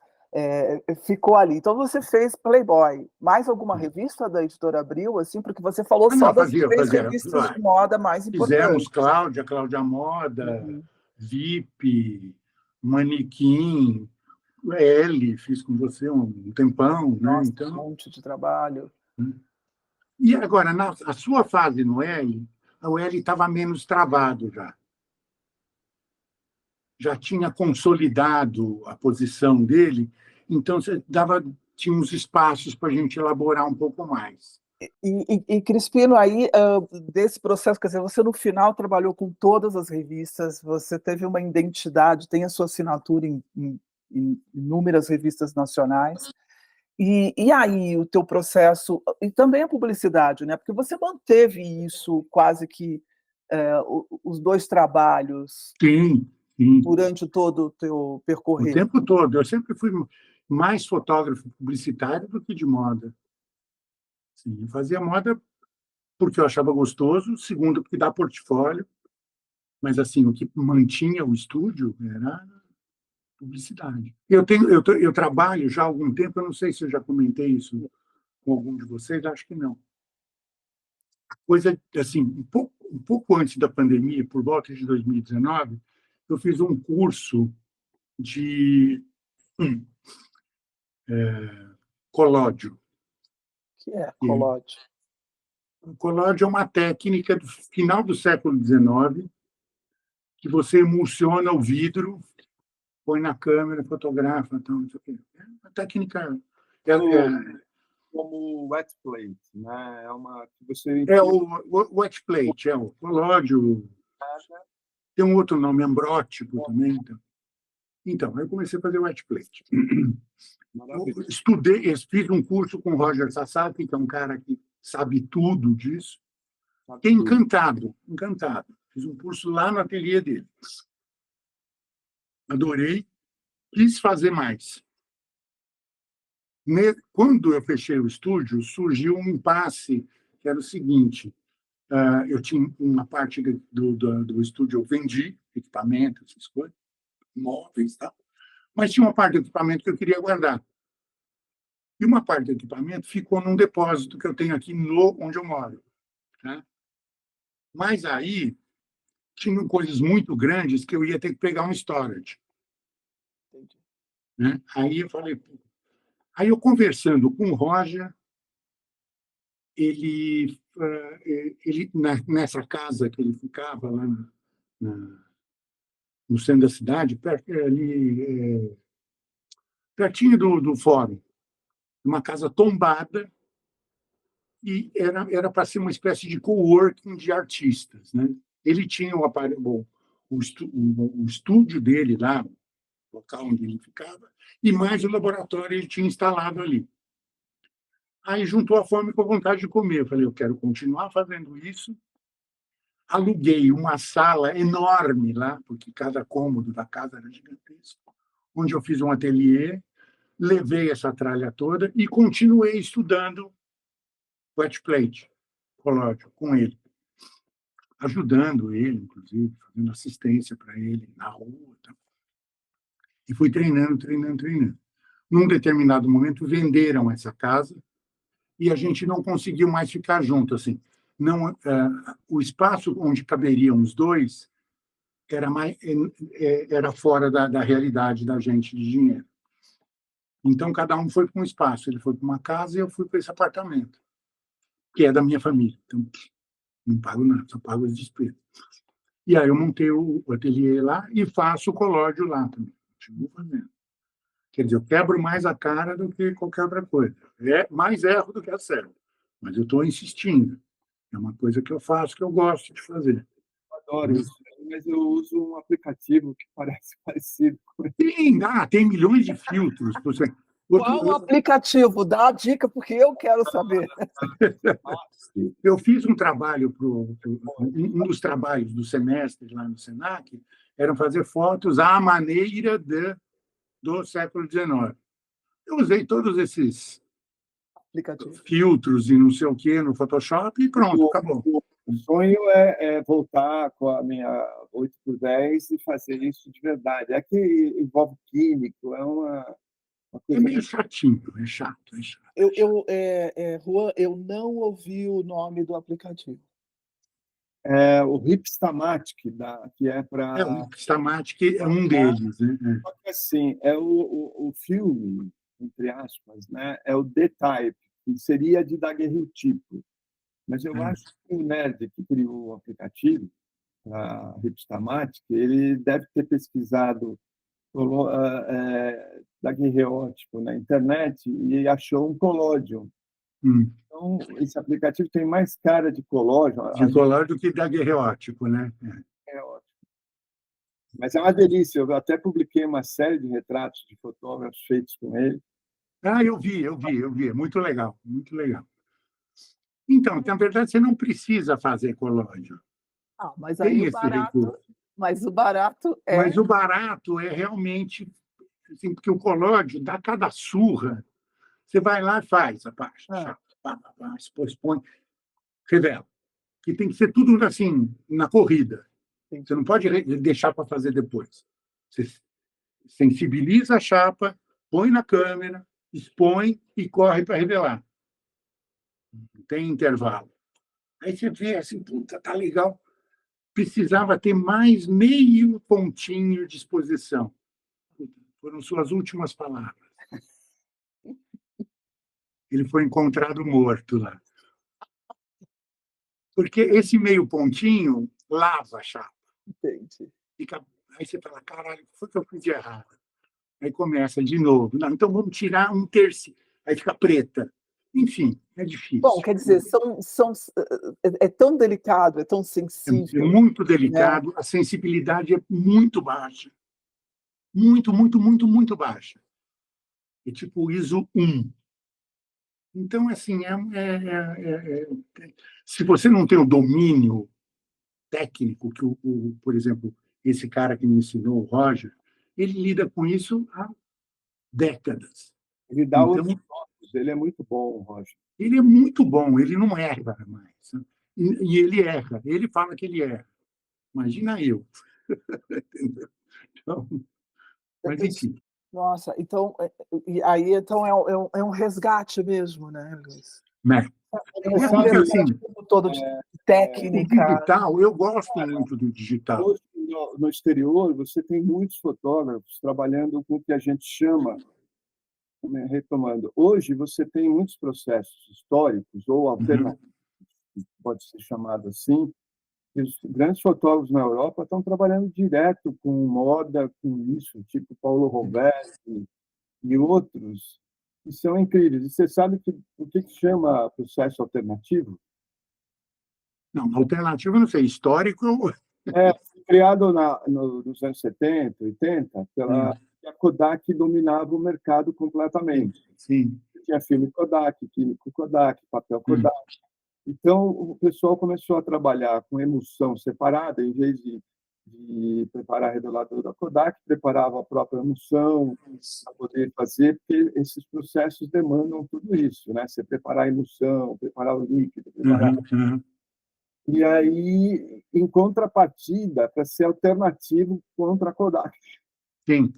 Ficou ali. Então você fez Playboy. Mais alguma revista da Editora Abril, assim, porque você falou só das três revistas de moda mais Fizemos importantes. Cláudia Moda, VIP, Manequim, L, fiz com você um tempão, né? Nossa, Então, um monte de trabalho. E agora, a sua fase no L, o L estava menos travado já. Já tinha consolidado a posição dele, então tinha uns espaços para a gente elaborar um pouco mais. E Crispino, aí, desse processo, quer dizer, você no final trabalhou com todas as revistas, você teve uma identidade, tem a sua assinatura em inúmeras revistas nacionais, e aí o teu processo, e também a publicidade, né? Porque você manteve isso quase que os dois trabalhos Sim. durante todo o teu percorrer. O tempo todo. Eu sempre fui mais fotógrafo publicitário do que de moda. Sim, eu fazia moda porque eu achava gostoso, segundo, porque dá portfólio, mas assim, o que mantinha o estúdio era publicidade. Eu trabalho já há algum tempo, eu não sei se eu já comentei isso com algum de vocês, acho que não. Coisa assim, um pouco antes da pandemia, por volta de 2019, eu fiz um curso de colódio. O que é colódio? O colódio é uma técnica do final do século XIX que você emulsiona o vidro, põe na câmera, fotografa, então, não sei o quê. É uma técnica... Como wet plate, né? O wet plate, o colódio. Tem um outro nome, ambrótico também. Então, eu comecei a fazer wet plate. Fiz um curso com o Roger Sasaki, que é um cara que sabe tudo disso. Fiquei encantado. Fiz um curso lá no ateliê dele. Adorei. Quis fazer mais. Quando eu fechei o estúdio, surgiu um impasse, que era o seguinte: eu tinha uma parte do estúdio, eu vendi equipamento, essas coisas, móveis e tal, mas tinha uma parte do equipamento que eu queria guardar. E uma parte do equipamento ficou num depósito que eu tenho aqui onde eu moro. Tá? Mas aí tinham coisas muito grandes que eu ia ter que pegar um storage. Né? Aí eu conversando com o Roger, ele nessa casa que ele ficava lá no centro da cidade, pertinho do fórum, uma casa tombada, e era para ser uma espécie de coworking de artistas, né? Ele tinha o estúdio dele lá, o local onde ele ficava, e mais o laboratório ele tinha instalado ali. Aí juntou a fome com a vontade de comer. Eu falei, eu quero continuar fazendo isso. Aluguei uma sala enorme lá, porque cada cômodo da casa era gigantesco, onde eu fiz um ateliê, levei essa tralha toda e continuei estudando wet plate, colódio, com ele, ajudando ele, inclusive, fazendo assistência para ele na rua. Tá? E fui treinando. Num determinado momento, venderam essa casa e a gente não conseguiu mais ficar junto. Assim. Não, o espaço onde caberiam os dois era fora da realidade da gente de dinheiro. Então, cada um foi para um espaço. Ele foi para uma casa e eu fui para esse apartamento, que é da minha família. Então, não pago nada, só pago as despesas. E aí eu montei o ateliê lá e faço o colódio lá também. Continuo fazendo. Quer dizer, eu quebro mais a cara do que qualquer outra coisa. Mais erro do que acerto. Mas eu estou insistindo. É uma coisa que eu faço, que eu gosto de fazer. Adoro isso, mas eu uso um aplicativo que parece parecido Tem milhões de filtros. Qual o aplicativo? Dá a dica, porque eu quero saber. Eu fiz um trabalho, um dos trabalhos do semestre lá no Senac, eram fazer fotos à maneira do século XIX. Eu usei todos esses Aplicativo. filtros e não sei o quê no Photoshop e pronto, acabou. O sonho é voltar com a minha 8x10 e fazer isso de verdade. É que envolve químico, é uma É coisa meio chatinho, é chato. Juan, eu não ouvi o nome do aplicativo. o Hipstamatic, que é O para. Xtamatic é um deles, né? Assim, o filme, entre aspas, né, é o D-Type, que seria de daguerreotipo. Mas eu acho que o nerd que criou o aplicativo, a Hipstamatic, ele deve ter pesquisado daguerreótipo na internet e achou um colódio. Hum. Então, esse aplicativo tem mais cara de colódio. De colar do que daguerreótipo, né? É ótimo. Mas é uma delícia. Eu até publiquei uma série de retratos de fotógrafos feitos com ele. Eu vi. É muito legal, muito legal. Então, na verdade, você não precisa fazer colóide. Mas aí Tem o esse barato, recurso. mas o barato é. Mas o barato é realmente assim, porque o colóide dá cada surra. Você vai lá e faz a parte, expõe, revela. Que tem que ser tudo assim, na corrida. Você não pode deixar para fazer depois. Você sensibiliza a chapa, põe na câmera, expõe e corre para revelar. Não tem intervalo. Aí você vê assim, puta, tá legal. Precisava ter mais meio pontinho de exposição. Foram suas últimas palavras. Ele foi encontrado morto lá. Porque esse meio pontinho lava a chapa. Entendi. Aí você fala, caralho, o que foi que eu fiz de errado? Aí começa de novo. Não, então vamos tirar um terço. Aí fica preta. Enfim, é Bom, difícil. quer dizer, é tão delicado, é tão É sensível, muito né? delicado, a sensibilidade é muito baixa. Muito, muito, muito, muito baixa. É tipo ISO 1. Então, assim, se você não tem o domínio técnico, por exemplo, esse cara que me ensinou, o Roger, ele lida com isso há décadas. Ele dá Então, outros toques, ele é muito bom, Roger. ele é muito bom, ele não erra mais. E ele erra, ele fala que ele erra. Imagina eu. Então, mas, enfim. Nossa, então, e aí então é um resgate mesmo, né, Luiz? Né? É um Porque, resgate assim, todo de o técnica. digital, eu gosto muito do digital. Hoje, no exterior, você tem muitos fotógrafos trabalhando com o que a gente chama, retomando, hoje você tem muitos processos históricos ou alternativos, pode ser chamado assim, e os grandes fotógrafos na Europa estão trabalhando direto com moda, com isso, tipo Paulo Roberto e outros, que são incríveis. E você sabe o que chama processo alternativo? Não, alternativa, não sei, histórico, É criado nos anos 70, 80, a Kodak dominava o mercado completamente. sim. Tinha filme Kodak, químico Kodak, papel Kodak. Então, o pessoal começou a trabalhar com emulsão separada, em vez de preparar revelador da Kodak, preparava a própria emulsão para poder fazer, porque esses processos demandam tudo isso, né? Você preparar a emulsão, preparar o líquido, preparar... E aí, em contrapartida, para ser alternativo contra a Kodak. Sim.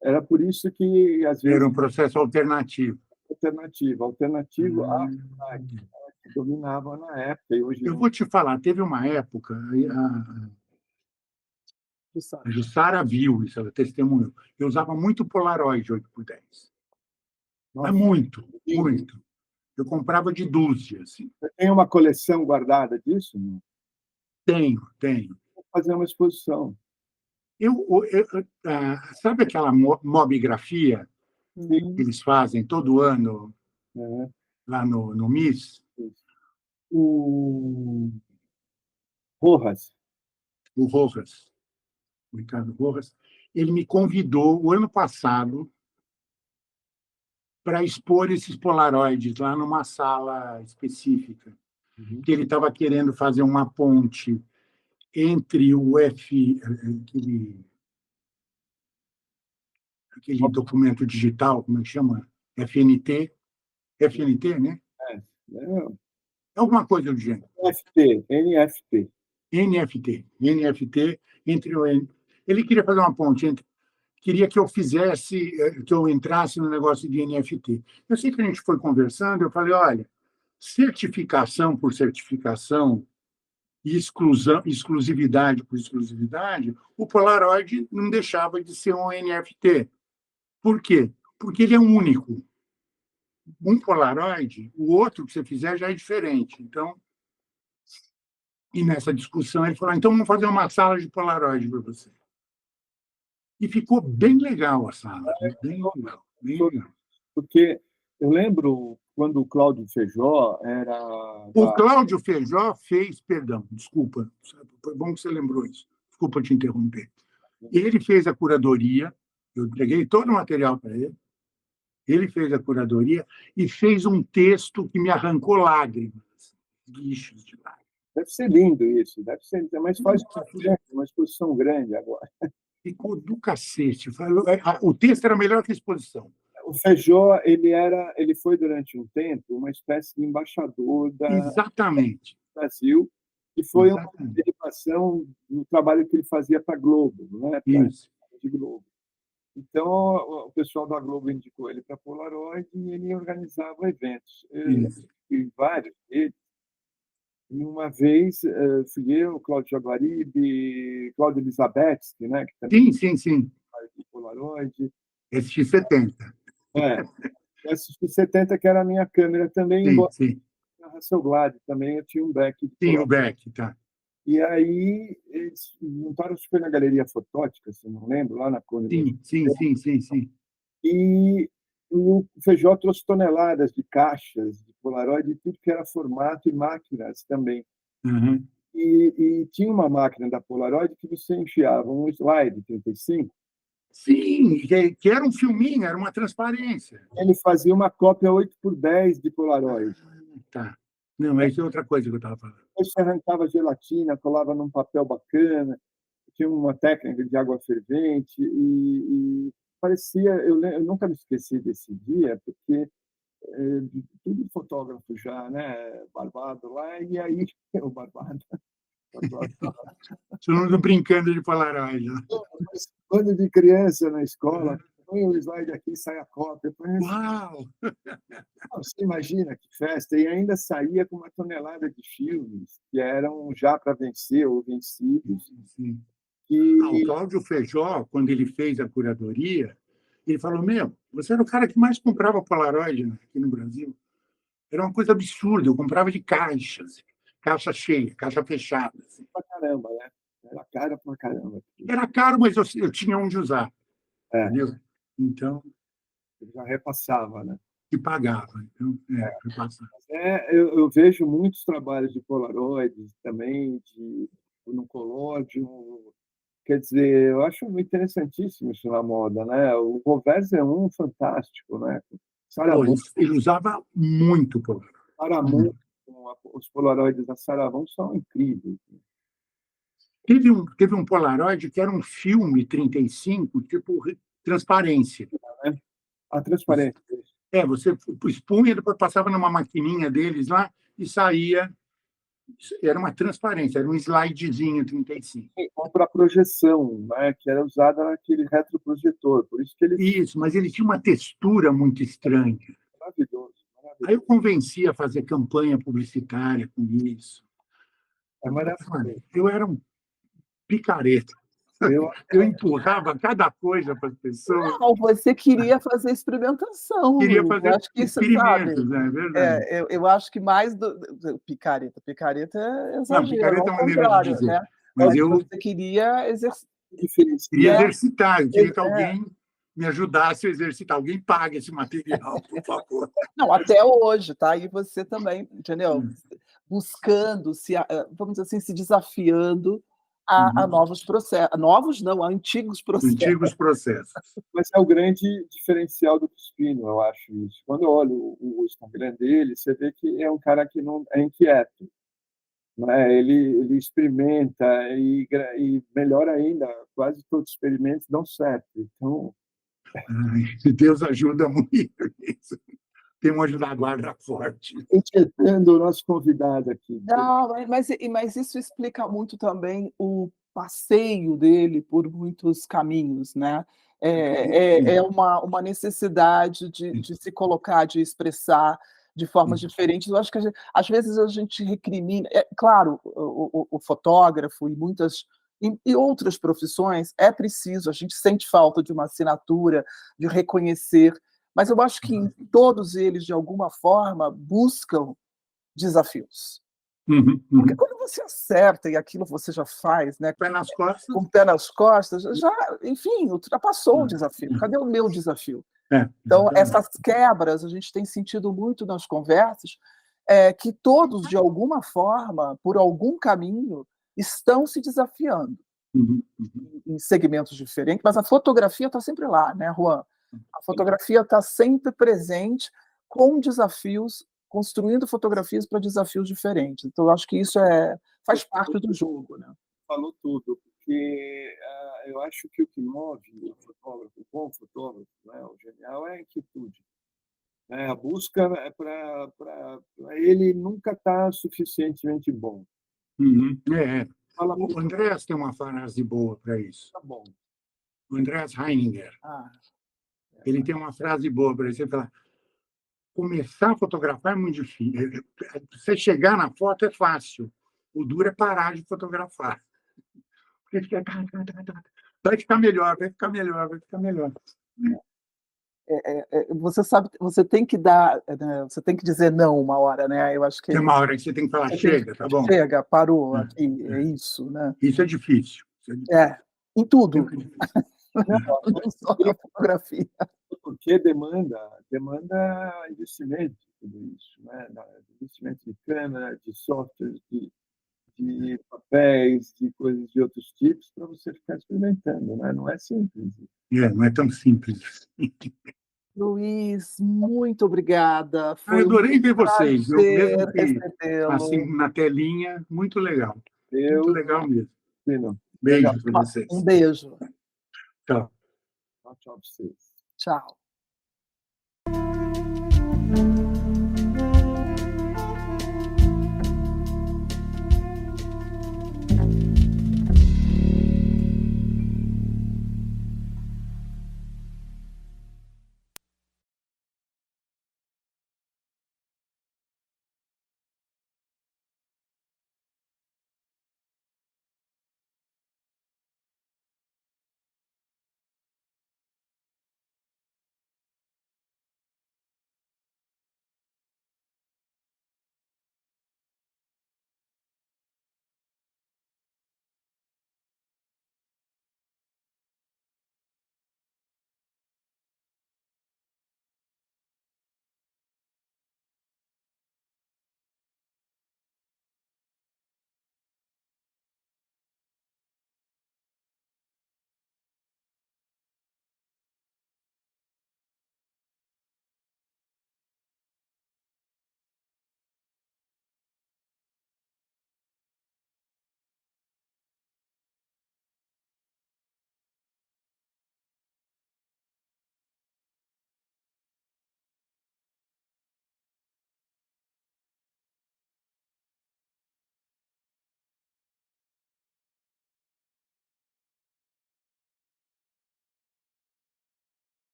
Era por isso que, às vezes, Era um processo alternativo. alternativo à Kodak, que dominava na época. E hoje Eu não. vou te falar, teve uma época, a Jussara viu isso, ela testemunhou. Eu usava muito Polaroid 8x10. Mas muito, muito. Eu comprava de dúzia, assim. Você tem uma coleção guardada disso? Não? Tenho. Vou fazer uma exposição. Sabe aquela mobigrafia que eles fazem todo ano lá no MIS? O Rojas. O Rojas. o Ricardo Rojas, ele me convidou, o ano passado, para expor esses polaroides lá numa sala específica, que ele estava querendo fazer uma ponte entre o aquele documento digital, como é que chama? FNT, né? É, É alguma coisa do gênero. NFT, entre o ele queria fazer uma ponte entre, queria que eu fizesse, que eu entrasse no negócio de NFT. Eu sei que a gente foi conversando, eu falei, olha, certificação por certificação e exclusividade por exclusividade, o Polaroid não deixava de ser um NFT. Por quê? Porque ele é único. Um Polaroid, o outro que você fizer já é diferente. Então, e nessa discussão ele falou, então vamos fazer uma sala de Polaroid para você. E ficou bem legal a sala, bem legal, bem legal. Porque eu lembro quando o Cláudio Feijó era... O Cláudio Feijó fez, perdão, desculpa, foi bom que você lembrou isso, desculpa te interromper. Ele fez a curadoria, eu entreguei todo o material para ele fez a curadoria e fez um texto que me arrancou lágrimas, guichos de lágrimas. Deve ser lindo isso, deve ser, mas faz uma exposição grande agora. Ficou do cacete. O texto era melhor que a exposição. O Feijó, ele foi durante um tempo uma espécie de embaixador Exatamente. do Brasil, e foi uma derivação do trabalho que ele fazia para a Globo, né? Isso. De Globo. Então, o pessoal da Globo indicou ele para Polaroid e ele organizava eventos. E vários deles. E uma vez fui eu, Cláudio Jaguaribe, Cláudio Elizabetsky, né? Que também sim. De Polaroid. SX70. SX70, que era a minha câmera também, embora a Hasselblad também, eu tinha um Beck. Sim, o Beck, tá. E aí, eles montaram, foi na Galeria Fotótica, se não lembro, lá na Cone. Sim. E o Feijó trouxe toneladas de caixas de Polaroid e tudo que era formato e máquinas também. Uhum. E tinha uma máquina da Polaroid que você enfiava um slide 35. Sim, que era um filminho, era uma transparência. Ele fazia uma cópia 8x10 de Polaroid. Tá. Não, essa é outra coisa que eu estava falando. Você arrancava gelatina, colava num papel bacana, tinha uma técnica de água fervente e parecia... Eu nunca me esqueci desse dia, porque tudo fotógrafo já, né, barbado lá, e aí o barbado... Todo mundo brincando de Polaroid. Quando de criança na escola, põe o slide aqui, sai a cópia. Uau! Você imagina que festa! E ainda saía com uma tonelada de filmes que eram já para vencer ou vencidos. Sim. O Cláudio Feijó, quando ele fez a curadoria, ele falou, você era o cara que mais comprava Polaroid aqui no Brasil. Era uma coisa absurda, eu comprava de caixas. Caixa cheia, caixa fechada. Assim. Pra caramba, né? Era caro pra caramba. Era caro, mas eu tinha onde usar. Entendeu? Então... Ele já repassava, né? E pagava. Então, repassava. Eu vejo muitos trabalhos de Polaroid também, no colódio. Quer dizer, eu acho interessantíssimo isso na moda, né? O Rovers é um fantástico, né? Ele usava muito Polaroid. Saramon, os Polaroids da Saravão são incríveis. Teve um Polaroid que era um filme 35, tipo transparência. A transparência. Você expunha, depois passava numa maquininha deles lá e saía. Era uma transparência, era um slidezinho 35. Para projeção, né? Que era usada naquele retroprojetor. Por isso que ele... Isso, mas ele tinha uma textura muito estranha. Maravilhoso. Aí eu convenci a fazer campanha publicitária com isso. Eu era um picareta. Eu empurrava cada coisa para as pessoas. Não, você queria fazer experimentação. Queria fazer acho que experimentos, é verdade. Eu acho que mais do picareta. Picareta é exagero. Não, picareta é uma maneira de dizer. Né? Mas você queria exercitar. Queria exercitar. Eu queria que alguém me ajudasse a exercitar. Alguém pague esse material, por favor. Não, até hoje, tá? E você também, entendeu? Buscando, vamos dizer assim, se desafiando a novos processos. Novos não, a antigos processos. Antigos processos. Mas é o grande diferencial do Crispino, eu acho isso. Quando eu olho o Instagram dele, você vê que é um cara que não é inquieto, né? Ele experimenta e melhor ainda, quase todos os experimentos dão certo. Então, Ai, Deus ajuda muito nisso. Tem um anjo da guarda forte. inquietando o nosso convidado aqui. Não, mas isso explica muito também o passeio dele por muitos caminhos, né. É uma necessidade de se colocar, de expressar de formas diferentes. Eu acho que às vezes a gente recrimina, claro, o fotógrafo e muitas e outras profissões, é preciso, a gente sente falta de uma assinatura, de reconhecer, mas eu acho que todos eles, de alguma forma, buscam desafios. Porque quando você acerta e aquilo você já faz, né, Pé nas costas. com o pé nas costas, já, enfim, ultrapassou o desafio. Cadê o meu desafio? Então, essas quebras a gente tem sentido muito nas conversas, que todos, de alguma forma, por algum caminho, estão se desafiando em segmentos diferentes, mas a fotografia está sempre lá, né, Juan? A fotografia está sempre presente com desafios, construindo fotografias para desafios diferentes. Então, eu acho que isso faz parte do jogo, né? Falou tudo, porque eu acho que o que move o fotógrafo, o bom fotógrafo, né, o genial, é a inquietude. Né? A busca é para ele nunca estar suficientemente bom. Fala, o Andreas tem uma frase boa para isso. Tá bom. O Andreas Heininger. Ele tem uma frase boa para isso. Ele fala: começar a fotografar é muito difícil. Você chegar na foto é fácil. O duro é parar de fotografar. Porque vai ficar melhor, vai ficar melhor, vai ficar melhor. Você sabe, você tem que dar, né, você tem que dizer não uma hora, né? Eu acho que tem uma hora que você tem que falar, chega, tá bom? Chega, parou aqui, é isso, né? Isso é difícil. Em tudo. Não só na fotografia. Porque demanda investimento, tudo isso, né? Investimento de câmera, de software, de papéis, de coisas de outros tipos, para você ficar experimentando, né? Não é simples. Não é tão simples. Luiz, muito obrigada. Eu adorei ver vocês. Eu mesmo que, recebê-lo. assim, na telinha, muito legal. Eu, muito legal mesmo. Não. Beijo para vocês. Um beijo. Tchau. Tchau para vocês. Tchau.